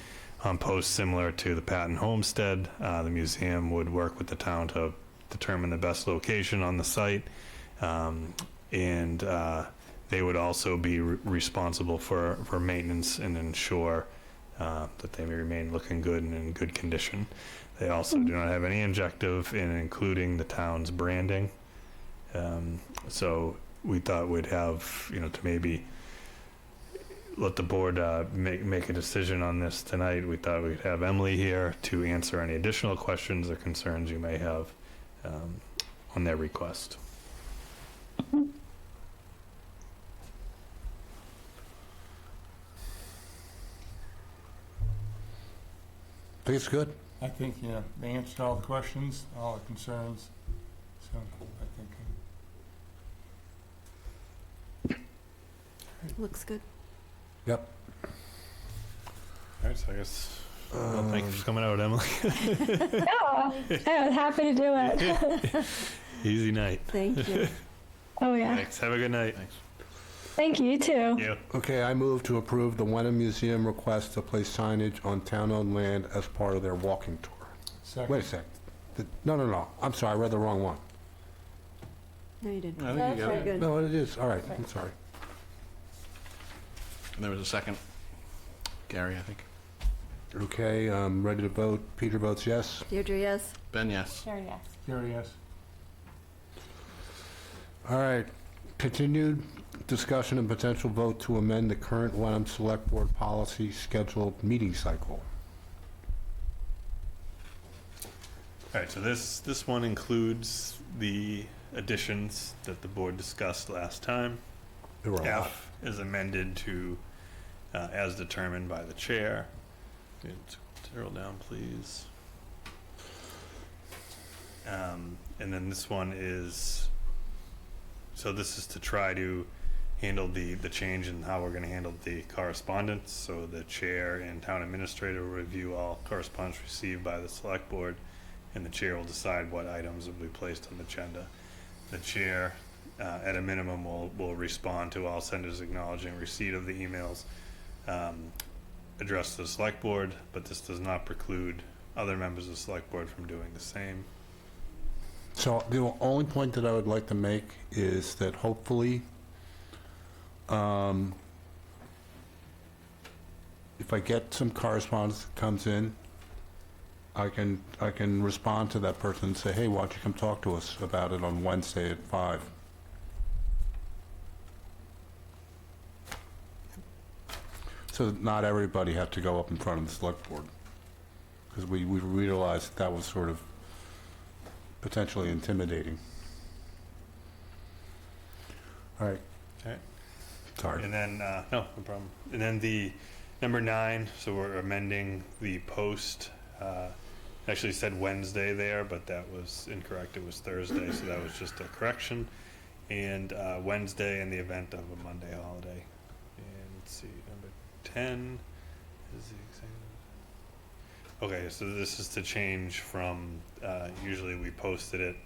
on posts similar to the Patton Homestead. The museum would work with the town to determine the best location on the site, and they would also be responsible for maintenance and ensure that they remain looking good and in good condition. They also do not have any objective in including the town's branding. So we thought we'd have, to maybe let the board make a decision on this tonight. We thought we'd have Emily here to answer any additional questions or concerns you may have on their request. I think it's good. I think, they answered all the questions, all the concerns, so I think. Looks good. Yep. All right, so I guess, well, thank you for coming out, Emily. Yeah, I was happy to do it. Easy night. Thank you. Oh, yeah. Thanks. Have a good night. Thanks. Thank you, too. Yeah. Okay, I move to approve the Wenham Museum request to place signage on town-owned land as part of their walking tour. Second. Wait a sec. No. I'm sorry, I read the wrong one. No, you didn't. I think you got Very it. good. No, it is. All right, I'm sorry. And there was a second. Gary, I think. Okay, ready to vote. Peter votes yes. Deirdre, yes. Ben, yes. Sure, yes. Gary, yes. All right, continued discussion and potential vote to amend the current Wenham Select Board policy scheduled meeting cycle. All right, so this one includes the additions that the board discussed last time. There were a lot. F is amended to, as determined by the chair. Zero down, please. And then this one is, so this is to try to handle the change in how we're going to handle the correspondence. So the chair and town administrator will review all correspondence received by the select board, and the chair will decide what items will be placed on the agenda. The chair, at a minimum, will respond to all senders acknowledging receipt of the emails addressed to the select board, but this does not preclude other members of the select board from doing the same. So the only point that I would like to make is that hopefully, if I get some correspondence that comes in, I can respond to that person and say, hey, why don't you come talk to us about it on Wednesday at 5. So that not everybody had to go up in front of the select board. Because we realized that was sort of potentially intimidating. All right. Okay. Sorry. And then, no problem. And then the number 9, so we're amending the post. Actually said Wednesday there, but that was incorrect. It was Thursday, so that was just a correction. And Wednesday in the event of a Monday holiday. And let's see, number 10 is the executive. Okay, so this is to change from, usually we posted it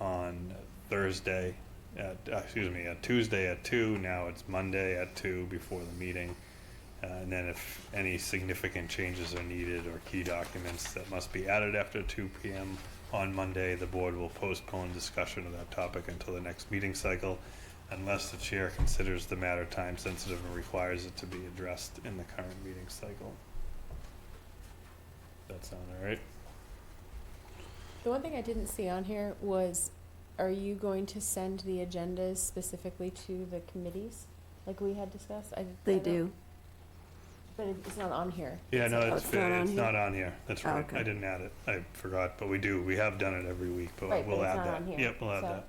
on Thursday, Tuesday at 2. Now it's Monday at 2 before the meeting. And then if any significant changes are needed or key documents that must be added after 2 p.m. on Monday, the board will postpone discussion of that topic until the next meeting cycle, unless the chair considers the matter time sensitive and requires it to be addressed in the current meeting cycle. That sound all right? The one thing I didn't see on here was, are you going to send the agendas specifically to the committees, like we had discussed? They do. But it's not on here. Yeah, no, it's not on here. That's Oh, right. okay. I didn't add it. I forgot, but we do. We have done it every week, but Right, we'll but it's add not that. on here, Yep, we'll add so-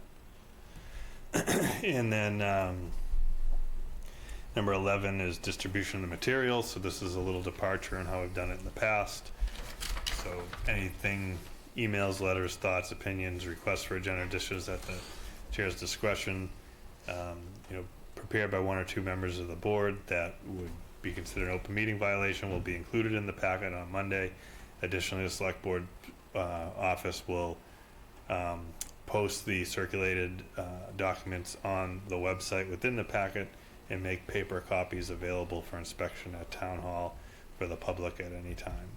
that. And then number 11 is distribution of the materials. So this is a little departure in how we've done it in the past. So anything, emails, letters, thoughts, opinions, requests for agenda additions at the chair's discretion, prepared by 1 or 2 members of the board that would be considered an open meeting violation will be included in the packet on Monday. Additionally, the select board office will post the circulated documents on the website within the packet and make paper copies available for inspection at town hall for the public at any time.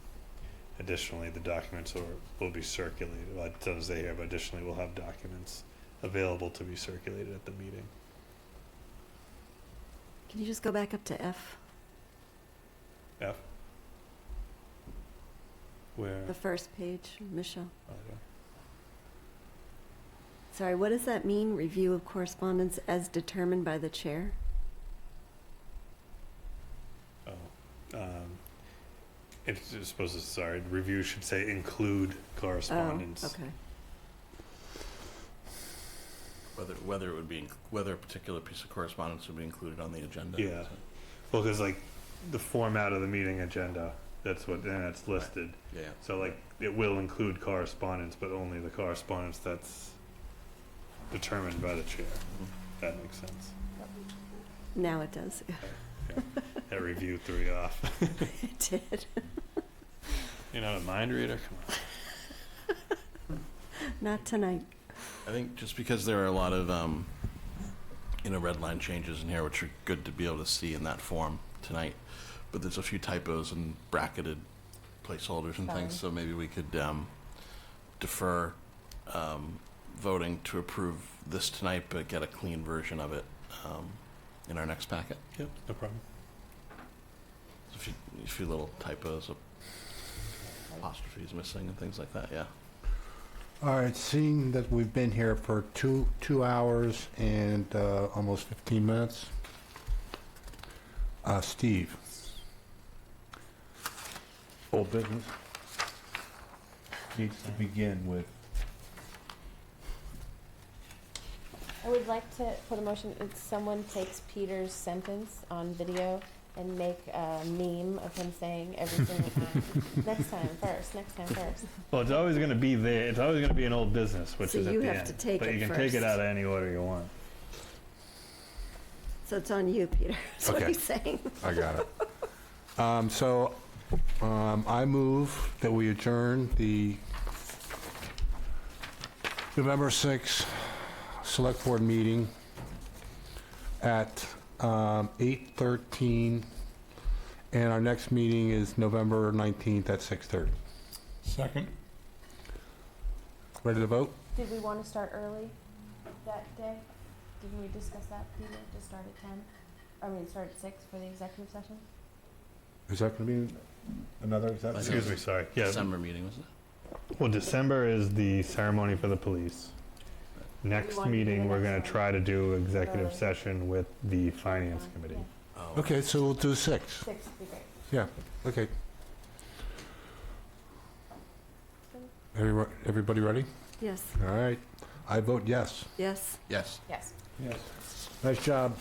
Additionally, the documents will be circulated. Well, it doesn't say here, but additionally, we'll have documents available to be circulated at the meeting. Can you just go back up to F? F? Where? The first page, Michelle. Okay. Sorry, what does that mean? Review of correspondence as determined by the chair? It's supposed to, sorry, review should say include correspondence. Oh, okay. Whether it would be, whether a particular piece of correspondence would be included on the agenda. Yeah. Well, because like the format of the meeting agenda, that's what, and it's listed. Yeah. So like it will include correspondence, but only the correspondence that's determined by the chair. That makes sense. Now it does. Yeah. That review threw you off. It did. You're not a mind reader? Come on. Not tonight. I think just because there are a lot of, red line changes in here, which are good to be able to see in that form tonight, but there's a few typos and bracketed placeholders and things, so maybe we could defer voting to approve this tonight, but get a clean version of it in our next packet. Yep, no problem. A few little typos, apostrophes missing and things like that, yeah. All right, seeing that we've been here for two hours and almost 15 minutes, Steve. Old business needs to begin with. I would like to put a motion that someone takes Peter's sentence on video and make a meme of him saying every single time. Next time first. Well, it's always going to be there. It's always going to be an old business, which So is at you the have end. to take but it you can first. take it out of any order you want. So it's on you, Peter. That's what Okay. he's saying. I got it. So I move that we adjourn the November 6th Select Board meeting at 8:13, and our next meeting is November 19th at 6:30. Second. Ready to vote? Did we want to start early that day? Didn't we discuss that, Peter, to start at 10? Start at 6 for the executive session? Is that going to be another executive? Excuse me, sorry. Yeah. December meeting, was it? Well, December is the ceremony for the police. Next want to do meeting, the we're next going one? to try to do executive Early. session with the finance committee. Oh. Okay, so we'll do 6. 6 would be great. Yeah, okay. Everybody ready? Yes. All right. I vote yes. Yes. Yes. Yes. Nice job.